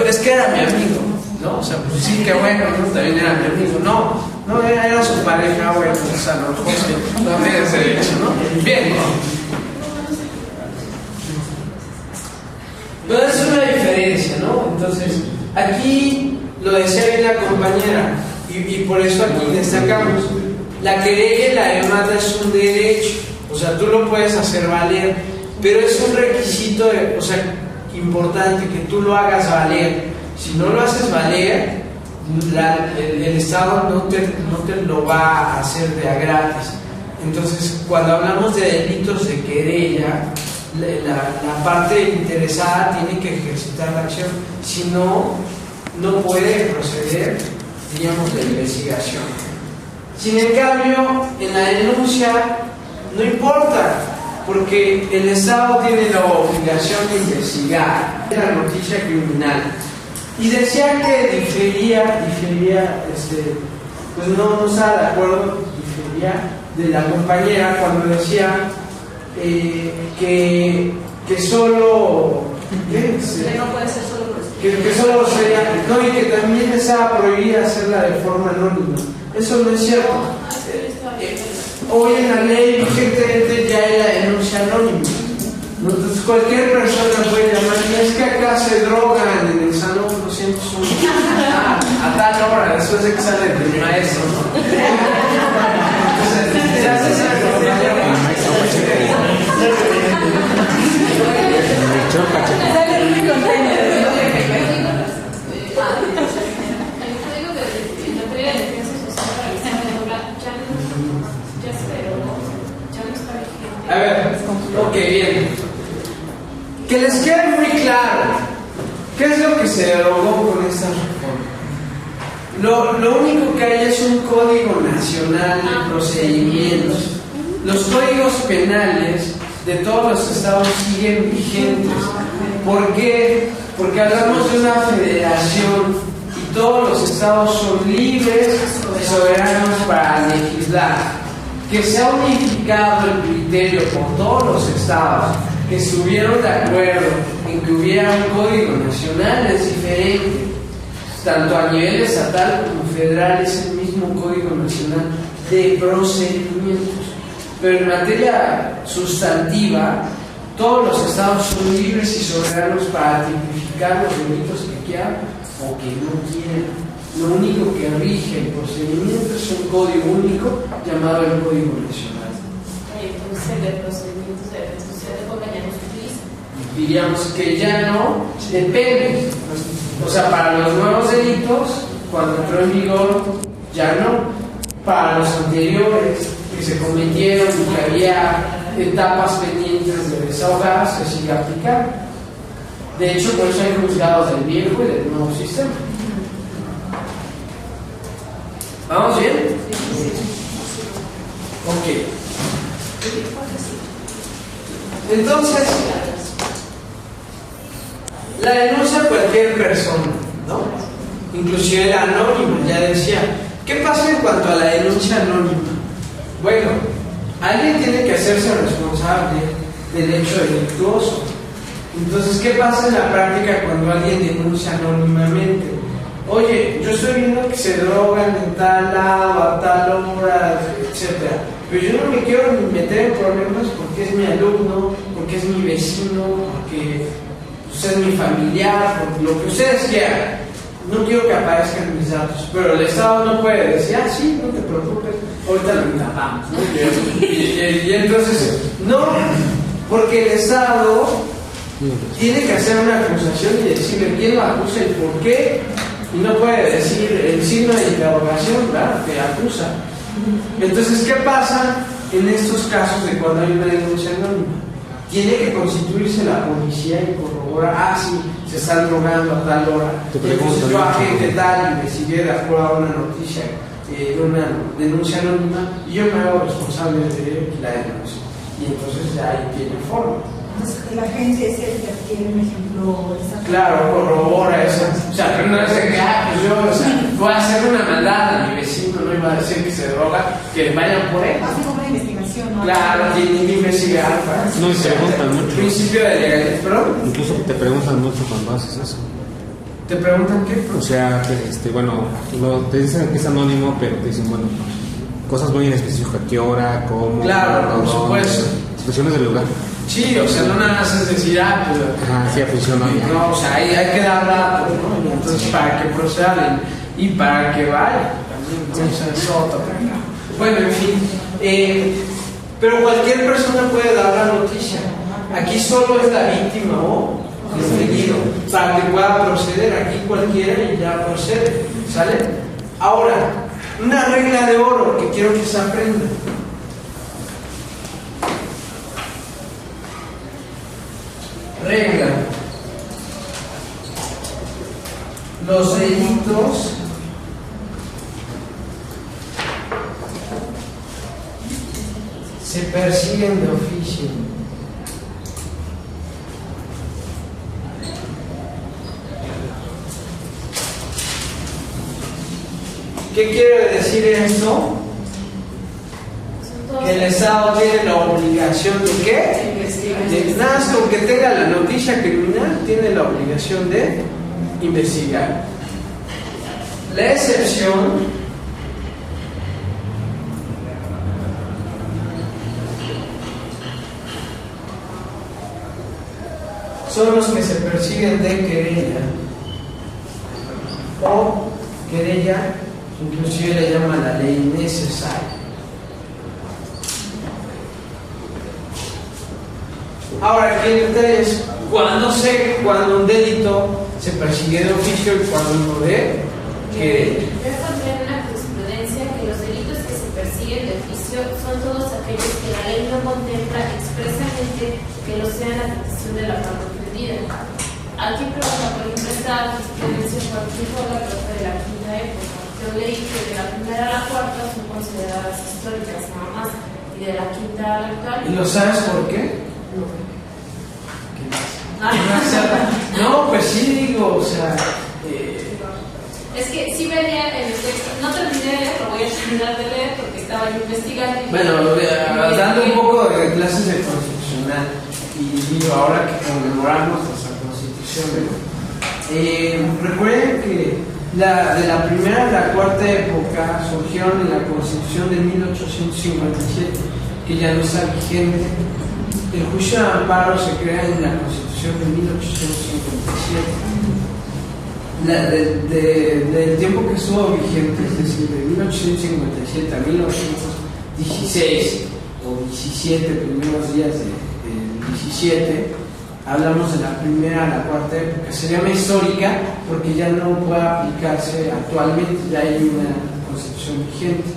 es que era mi amigo, ¿no? O sea, pues sí, que bueno, ¿no? También era mi amigo, no, era su pareja, bueno, pues a lo mejor sí, no tiene ese derecho, ¿no? Bien, pero es una diferencia, ¿no? Entonces, aquí lo decía bien la compañera, y por eso aquí destacamos. La querella y la demanda es un derecho, o sea, tú lo puedes hacer valer, pero es un requisito, importante que tú lo hagas valer. Si no lo haces valer, el Estado no te lo va a hacer de a gratis. Entonces, cuando hablamos de delitos de querella, la parte interesada tiene que ejercitar la acción, si no puede proceder, digamos, la investigación. Sin en cambio, en la denuncia no importa, porque el Estado tiene la obligación de investigar la noticia criminal. Y decía que difería pues no estaba de acuerdo, difería de la compañera cuando decía que solo que no puede ser solo que solo sería, no, y que también estaba prohibida hacerla de forma anónima. Eso no es cierto. Hoy en la ley vigente ya hay la denuncia anónima. Entonces cualquier persona puede llamar, y es que acá se drogan en el salón 201 a tal hora, después de que sale el maestro, ¿no? Entonces, se hace esa A ver, ok, bien. Que les quede muy claro qué es lo que se derogó con esta reforma. Lo único que hay es un Código Nacional de Procedimientos. Los códigos penales de todos los estados siguen vigentes. ¿Por qué? Porque hablamos de una federación y todos los estados son libres y soberanos para legislar. Que se ha unificado el criterio por todos los estados que estuvieron de acuerdo en que hubiera un código nacional es diferente. Tanto a nivel estatal como federal es el mismo mismo Código Nacional de Procedimientos. Pero en materia sustantiva, todos los estados son libres y soberanos para tipificar los delitos que quieran o que no quieran. Lo único que rige el procedimiento es un código único llamado el Código Nacional. Entonces, de procedimientos de defensa social de Boca ya no se utiliza. Diríamos que ya no, depende. O sea, para los nuevos delitos, cuando entró en vigor, ya no. Para los anteriores que se cometieron y que había etapas pendientes de desahogar, se sigue aplicando. De hecho, por eso hay juzgados del viejo y del nuevo sistema. ¿Vamos bien? Ok. Entonces, la denuncia a cualquier persona, ¿no? Inclusive la anónima, ya decía. ¿Qué pasa en cuanto a la denuncia anónima? Bueno, alguien tiene que hacerse responsable del hecho delictuoso. Entonces, ¿qué pasa en la práctica cuando alguien denuncia anónimamente? Oye, yo estoy viendo que se drogan en tal lado, a tal hora, etc. Pero yo no me quiero meter en problemas porque es mi alumno, porque es mi vecino, porque es mi familiar, por lo que ustedes quieran. No quiero que aparezcan mis datos, pero el Estado no puede decir, ah, sí, no te preocupes, ahorita lo intentamos, ¿no? Y entonces, no, porque el Estado tiene que hacer una acusación y decirle quién lo acusa y por qué, y no puede decir el signo de interrogación, ¿verdad?, que acusa. Entonces, ¿qué pasa en estos casos de cuando hay una denuncia anónima? Tiene que constituirse la policía y corroborar, ah, sí, se están drogando a tal hora. Entonces yo, agente tal, investigué de acuerdo a una noticia, una denuncia anónima, y yo me hago responsable de la denuncia. Y entonces ya ahí tiene forma. Entonces, el agente es el que tiene un ejemplo exacto. Claro, corrobora eso. O sea, pero no es que, pues yo, o sea, voy a hacer una maldad a mi vecino, no iba a decir que se droga, que vayan por él. Hace como una investigación, ¿no? Claro, tienen que investigar. No, y preguntan mucho. Principio de legalidad, pero Incluso te preguntan mucho cuando haces eso. ¿te preguntan qué? O sea, bueno, te dicen que es anónimo, pero te dicen, bueno, cosas muy específicas, qué hora, cómo. Claro, por supuesto. Situaciones del lugar. Sí, o sea, no nada más es decir, ah, pues. Ajá, sí, funciona. No, o sea, hay que dar datos, ¿no? Y entonces, para que procedan y para que vaya. También, o sea, es otro. Bueno, en fin. Pero cualquier persona puede dar la noticia. Aquí solo es la víctima o el herido, para que pueda proceder. Aquí cualquiera y ya procede. ¿Sale? Ahora, una regla de oro que quiero que se aprenda. Regla. Los delitos se persiguen de oficio. ¿Qué quiere decir esto? Que el Estado tiene la obligación de ¿qué? De nada más con que tenga la noticia criminal, tiene la obligación de investigar. La excepción son los que se persiguen de querella o querella, inclusive le llama la ley necesaria. Ahora, ¿qué detalle es? Cuando un delito se persigue de oficio y cuando no de querella. Yo encontré en una jurisprudencia que los delitos que se persiguen de oficio son todos aquellos que la ley no contempla expresamente que lo sean a petición de la parte ofendida. Aquí pregunta, por ejemplo, esta jurisprudencia fue la propia de la quinta época. Yo leí que de la primera a la cuarta son consideradas históricas nada más, y de la quinta a la actual. ¿Y lo sabes por qué? No. No, pues sí, digo, o sea. Es que sí venía en el texto, no terminé de leer, lo voy a terminar de leer porque estaba yo investigando. Bueno, dando un poco de clases de constitucional, y digo, ahora que conmemoramos nuestra constitución, recuerden que de la primera a la cuarta época surgieron en la Constitución de 1857, que ya no está vigente. El juicio de amparo se crea en la Constitución de 1857. Del tiempo que estuvo vigente, es decir, de 1857 a 1916 o 17, primeros días de 17, hablamos de la primera a la cuarta época. Se llama histórica porque ya no puede aplicarse actualmente, ya hay una constitución vigente.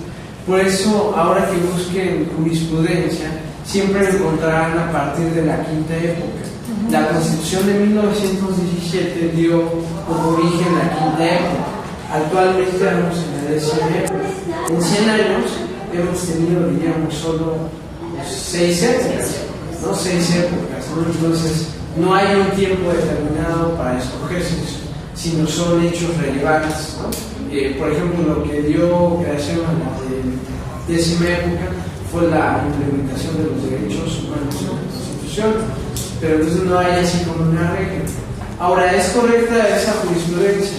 Por eso, ahora que busquen jurisprudencia, siempre lo encontrarán a partir de la quinta época. La Constitución de 1917 dio como origen la quinta época. Actualmente estamos en la 10ª época. En 100 años hemos tenido, diríamos, solo 6 épocas, ¿no? 6 épocas, ¿no? Entonces, no hay un tiempo determinado para escogerse, sino son hechos relevantes, ¿no? Por ejemplo, lo que dio creación a la 10ª época fue la implementación de los derechos humanos en la Constitución, pero entonces no hay así como una regla. Ahora, ¿es correcta esa jurisprudencia?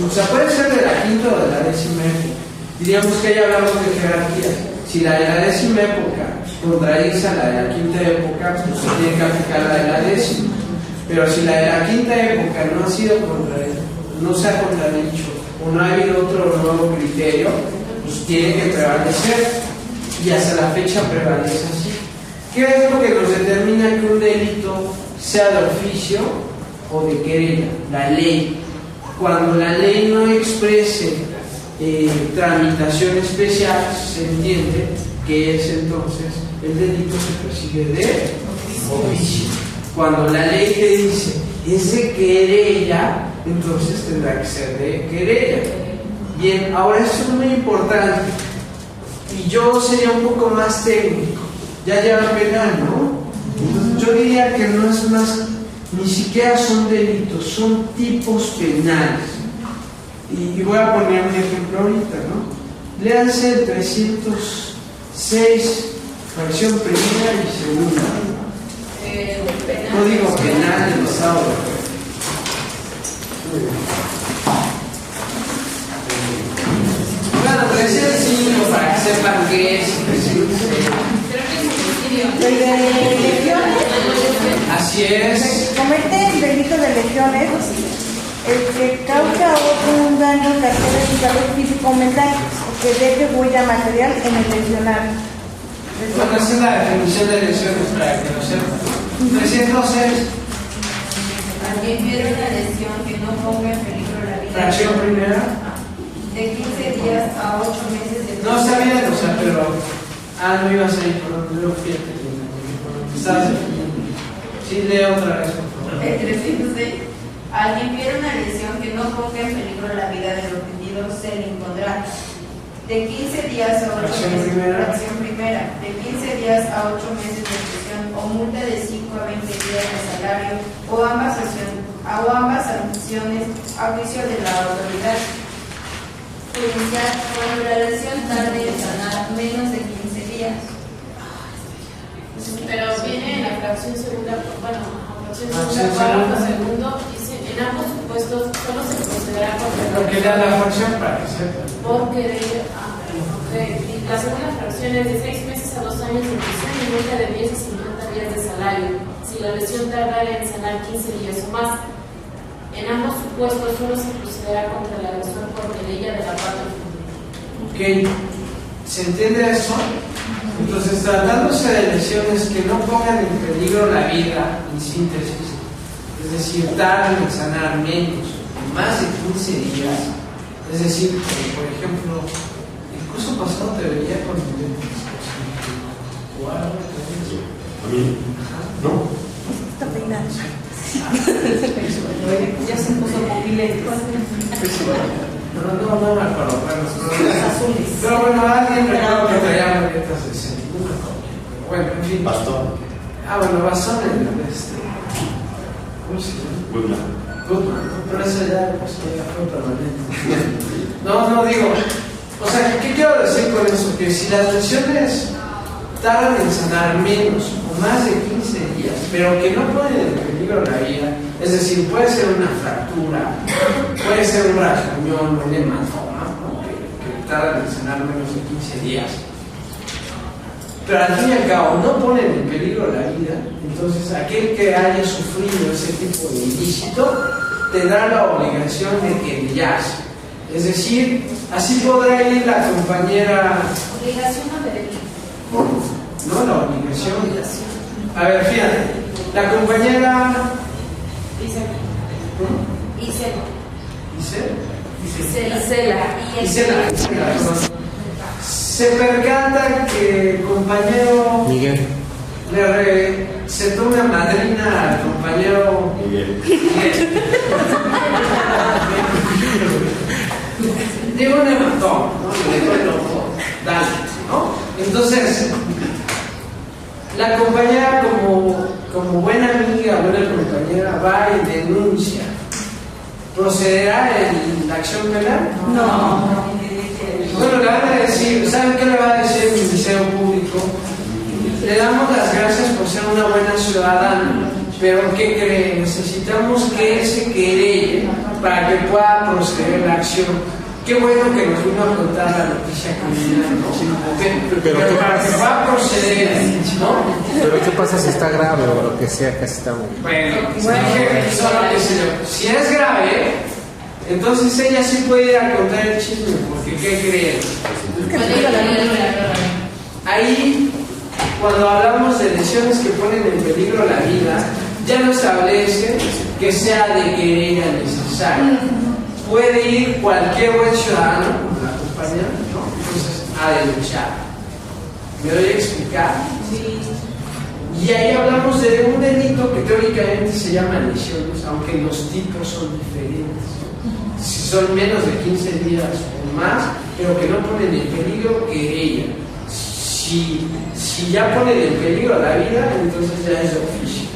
O sea, puede ser de la quinta o de la 10ª época. Diríamos que ya hablamos de jerarquía. Si la de la 10ª época contradice a la de la quinta época, pues se tiene que aplicar la de la 10ª. Pero si la de la quinta época no ha sido no se ha contradicho o no ha habido otro nuevo criterio, pues tiene que prevalecer, y hasta la fecha prevalece así. ¿Qué es lo que nos determina que un delito sea de oficio o de querella? La ley. Cuando la ley no exprese tramitación especial, se entiende que es entonces el delito se persigue de oficio. Cuando la ley te dice es de querella, entonces tendrá que ser de querella. Bien, ahora esto es muy importante y yo sería un poco más técnico. Ya lleva penal, ¿no? Entonces yo diría que no es más, ni siquiera son delitos, son tipos penales. Y voy a poner un ejemplo ahorita, ¿no? Léanse el 306, fracción primera y segunda. Código penal del Estado de Bueno, 305 para que sepan qué es. Así es. Comete el delito de lesiones el que causa a otro un daño que altera su salud físico o mental o que deje huella material en el lesionado. Bueno, esa es la definición de lesiones para que lo sepan. 306. Alguien quiere una lesión que no ponga en peligro la vida. Fracción primera. De 15 días a 8 meses de No está bien, o sea, pero. No ibas a ir, pero luego fíjate. ¿Estás? Sí, leo otra vez, por favor. El 306. Alguien quiere una lesión que no ponga en peligro la vida del ofendido, se le impondrá de 15 días a 8 meses. Fracción primera. De 15 días a 8 meses de prisión o multa de 5 a 20 días de salario o ambas sanciones a juicio de la autoridad judicial cuando la lesión tarde en sanar menos de 15 días. Pero viene en la fracción segunda, bueno, fracción segunda, párrafo segundo, dice, en ambos supuestos solo se procederá contra Porque le da la fracción para que sepa. porque y la segunda fracción es de 6 meses a 2 años de prisión y multa de 10 a 50 días de salario, si la lesión tardara en sanar 15 días o más. En ambos supuestos solo se procederá contra la lesión por querella de la parte ofendida. Ok, ¿se entiende eso? Entonces, tratándose de lesiones que no pongan en peligro la vida, en síntesis, es decir, tardan en sanar menos o más de 15 días, es decir, por ejemplo, el curso pasado te veía con o algo. ¿A mí? ¿No? Está peinado. Ya se puso movilete. No me acuerdo, pero bueno, alguien recuerdo que traía moletas de ese, no me acuerdo. Bueno, en fin. Bastón. Bueno, bastón en ¿cómo se llama? Goodman, pero eso ya fue permanente. No, digo, o sea, ¿qué quiero decir con eso? Que si las lesiones tardan en sanar menos o más de 15 días, pero que no ponen en peligro la vida, es decir, puede ser una fractura, puede ser un rasguñón, un hematoma, ¿no? que tarda en sanar menos de 15 días. Pero al fin y al cabo no ponen en peligro la vida. Entonces aquel que haya sufrido ese tipo de ilícito tendrá la obligación de querellarse. Es decir, así podrá ir la compañera. Obligación o derecho. No, la obligación. A ver, fíjate, la compañera. Isela, se percata que el compañero Miguel le recetó una madrina al compañero Miguel. Digo un hematoma, ¿no? Le dejó el ojo, dale, ¿no? Entonces, la compañera como buena amiga, buena compañera, va y denuncia. ¿Procederá en la acción penal? No. Bueno, le van a decir, ¿saben qué le va a decir el Ministerio Público? Le damos las gracias por ser una buena ciudadana, pero ¿qué creen? Necesitamos que él se querelle para que pueda proceder la acción. Qué bueno que nos vino a contar la noticia criminal, ¿no? Pero para que va a proceder, ¿no? Pero ¿qué pasa si está grave o lo que sea? Casi está muy... Bueno, si es grave, entonces ella sí puede ir a contar el chisme, porque ¿qué creen? Ahí, cuando hablamos de lesiones que ponen en peligro la vida, ya no establece que sea de querella necesaria. Puede ir cualquier buen ciudadano, como la compañera, ¿no? Entonces, a denunciar. ¿Me doy a explicar? Sí. Y ahí hablamos de un delito que teóricamente se llama lesiones, aunque los tipos son diferentes. Si son menos de 15 días o más, pero que no ponen en peligro querella. Si ya ponen en peligro la vida, entonces ya es de oficio.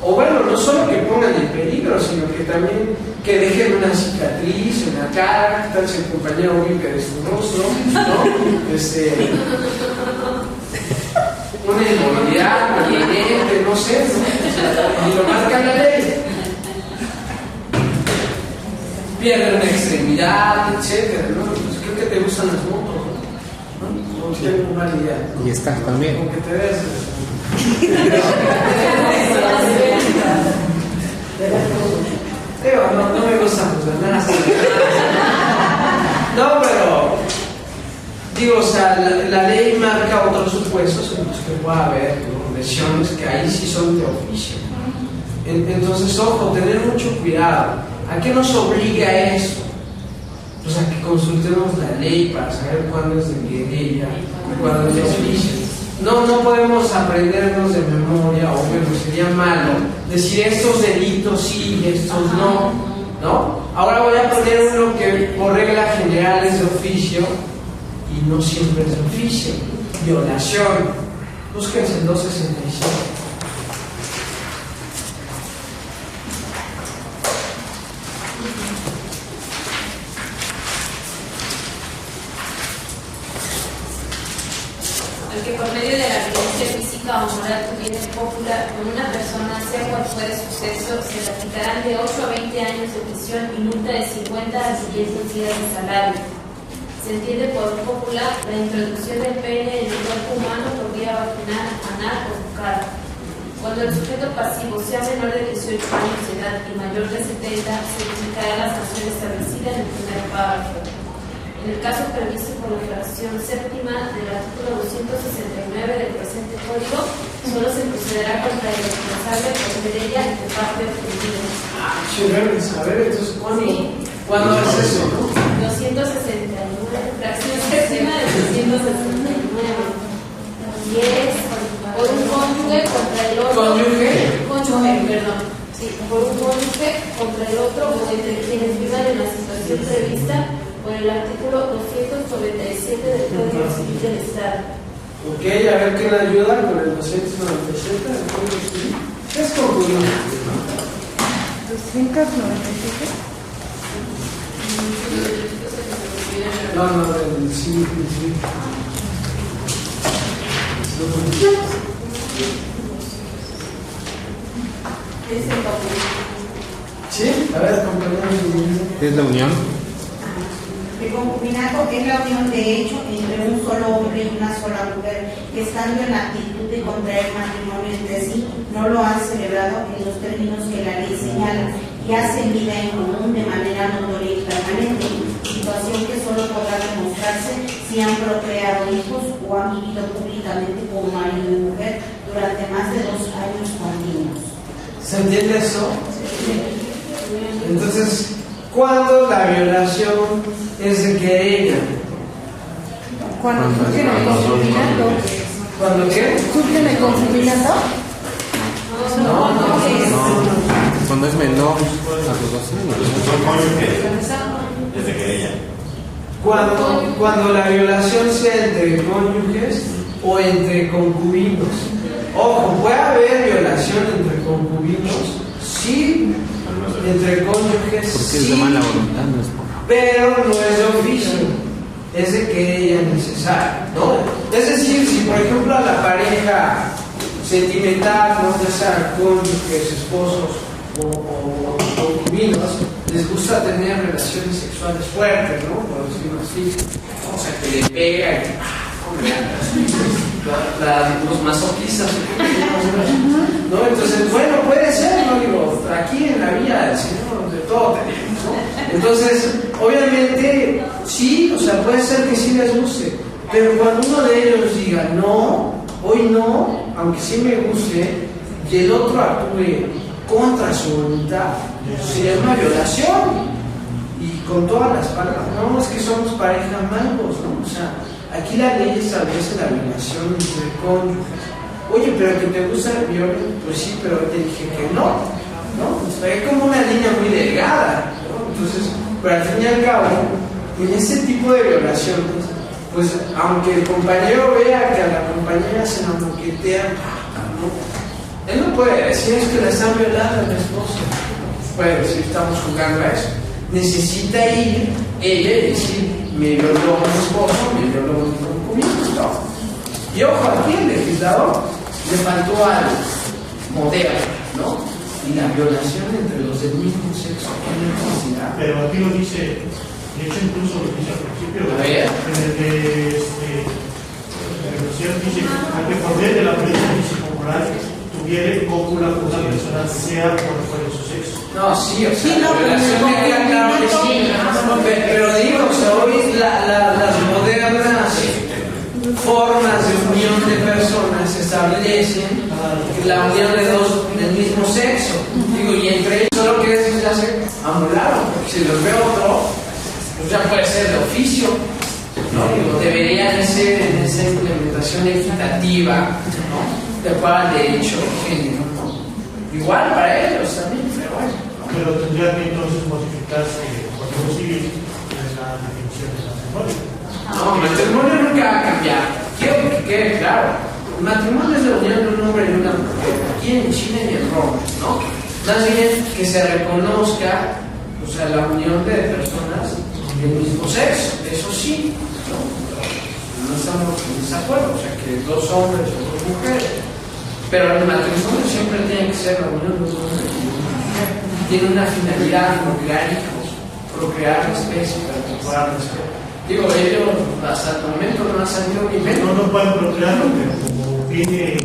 O bueno, no solo que pongan en peligro, sino que también que dejen una cicatriz en la cara, tal si el compañero ubica de su rostro, ¿no? Una inmovilidad, permanente, no sé, ¿no? Y lo marca la ley. Pierde una extremidad, etcétera, ¿no? Pues creo que te gustan las motos, ¿no? No tengo una mala idea. Y está también. Como que te ves. No me gustan pues nada. No, pero digo, o sea, la ley marca otros supuestos en los que pueda haber, ¿no? Lesiones que ahí sí son de oficio. Entonces, ojo, tener mucho cuidado. ¿A qué nos obliga eso? Pues a que consultemos la ley para saber cuándo es de querella y cuándo es de oficio. No podemos aprendernos de memoria, o bueno, sería malo decir estos delitos sí y estos no. Ahora voy a poner uno que por regla general es de oficio y no siempre es de oficio. Violación. Búsquense el 265. Que por medio de la violencia física o moral tuviera cópula con una persona, sea cual fuere su sexo, se le aplicarán de 8 a 20 años de prisión y multa de 50 a 500 días de salario. Se entiende por cópula la introducción del pene en el cuerpo humano por vía vaginal, anal o bucal. Cuando el sujeto pasivo sea menor de 18 años de edad y mayor de 70, se aplicará la sanción establecida en el primer párrafo. En el caso previsto por la fracción séptima del artículo 269 del presente código, solo se procederá contra el responsable por querella de parte ofendida. A ver, entonces, ¿cuándo es eso? 269, fracción séptima del 269. Y es por un cónyuge contra el otro. Cónyuge, perdón. Sí, por un cónyuge contra el otro o entre quienes vivan en la situación prevista por el artículo 297 del Código Civil del Estado. Ok, a ver quién ayuda con el 297 del Código Civil. ¿Qué es concluir? 297. No, del civil. ¿Sí? A ver, compañeros. ¿Qué es la unión? El concubinato es la unión de hecho entre un solo hombre y una sola mujer, que estando en la actitud de contraer matrimonio entre sí, no lo han celebrado en los términos que la ley señala y hacen vida en común de manera notoria y permanente, situación que solo podrá demostrarse si han procreado hijos o han vivido públicamente como marido y mujer durante más de 2 años continuos. ¿Se entiende eso? Entonces, ¿cuándo la violación es de querella? Cuando surge el concubinato. ¿Cuándo qué? ¿Surge el concubinato? No. Cuando es menor a los 12 años. Desde querella. Cuando la violación sea entre cónyuges o entre concubinos. Ojo, puede haber violación entre concubinos, sí, entre cónyuges, Porque es de sí, mala voluntad, no es por... pero no es de oficio, es de querella necesaria, ¿no? Es decir, si por ejemplo a la pareja sentimental, ¿no? Ya sea cónyuges, esposos o concubinos, les gusta tener relaciones sexuales fuertes, ¿no? Por decirlo así, o sea, que le pega y los masoquistas, ¿no? Entonces, bueno, puede ser, ¿no? Digo, aquí en la vida del Señor de todo tenemos, ¿no? Entonces, obviamente, sí, o sea, puede ser que sí les guste, pero cuando uno de ellos diga, no, hoy no, aunque sí me guste, y el otro actúe contra su voluntad, sería una violación. Y con todas las palabras, no, es que somos pareja mangos, ¿no? O sea, aquí la ley establece la violación entre cónyuges. Oye, pero que te gusta el violín, pues sí, pero te dije que no, ¿no? O sea, es como una línea muy delgada, ¿no? Entonces, pero al fin y al cabo, en este tipo de violaciones, pues aunque el compañero vea que a la compañera se la moquetea, ¿no? Él no puede decir es que la están violando a mi esposa. Puede decir, estamos jugando a eso. Necesita ir ella y decir, me violó mi esposo, me violó mi concubino, ¿no? Y ojo, aquí el legislador le faltó algo moderno, ¿no? Y la violación entre los del mismo sexo, ¿qué necesidad? Pero aquí lo dice, de hecho incluso lo dice al principio, A ver. en el de dice, al depender de la violencia físico-moral, tuviere cópula con una persona, sea por fuera de su sexo. No, sí, o sea, Sí, no, la violación me queda claro que sí. Pero digo, o sea, hoy las modernas formas de unión de personas establecen la unión de dos del mismo sexo. Digo, y entre ellos solo que es ya se anularon, porque si los ve otro, pues ya puede ser de oficio, ¿no? Digo, debería de ser en esa implementación equitativa, ¿no? De acuerdo al derecho género, ¿no? Igual para ellos también, pero bueno. Pero tendría que entonces modificarse el Código Civil en la definición del matrimonio. No, el matrimonio nunca va a cambiar. Quiero que quede claro. El matrimonio es la unión de un hombre y una mujer, aquí en Chile y en Roma, ¿no? Más bien que se reconozca, o sea, la unión de personas del mismo sexo, eso sí, ¿no? No estamos en desacuerdo, o sea, que dos hombres o dos mujeres. Pero el matrimonio siempre tiene que ser la unión de un hombre y una mujer. Tiene una finalidad, procrear hijos, procrear la especie, perpetuar la especie. Digo, ellos hasta el momento no han salido ni menos. No pueden procrearlo, pero como viene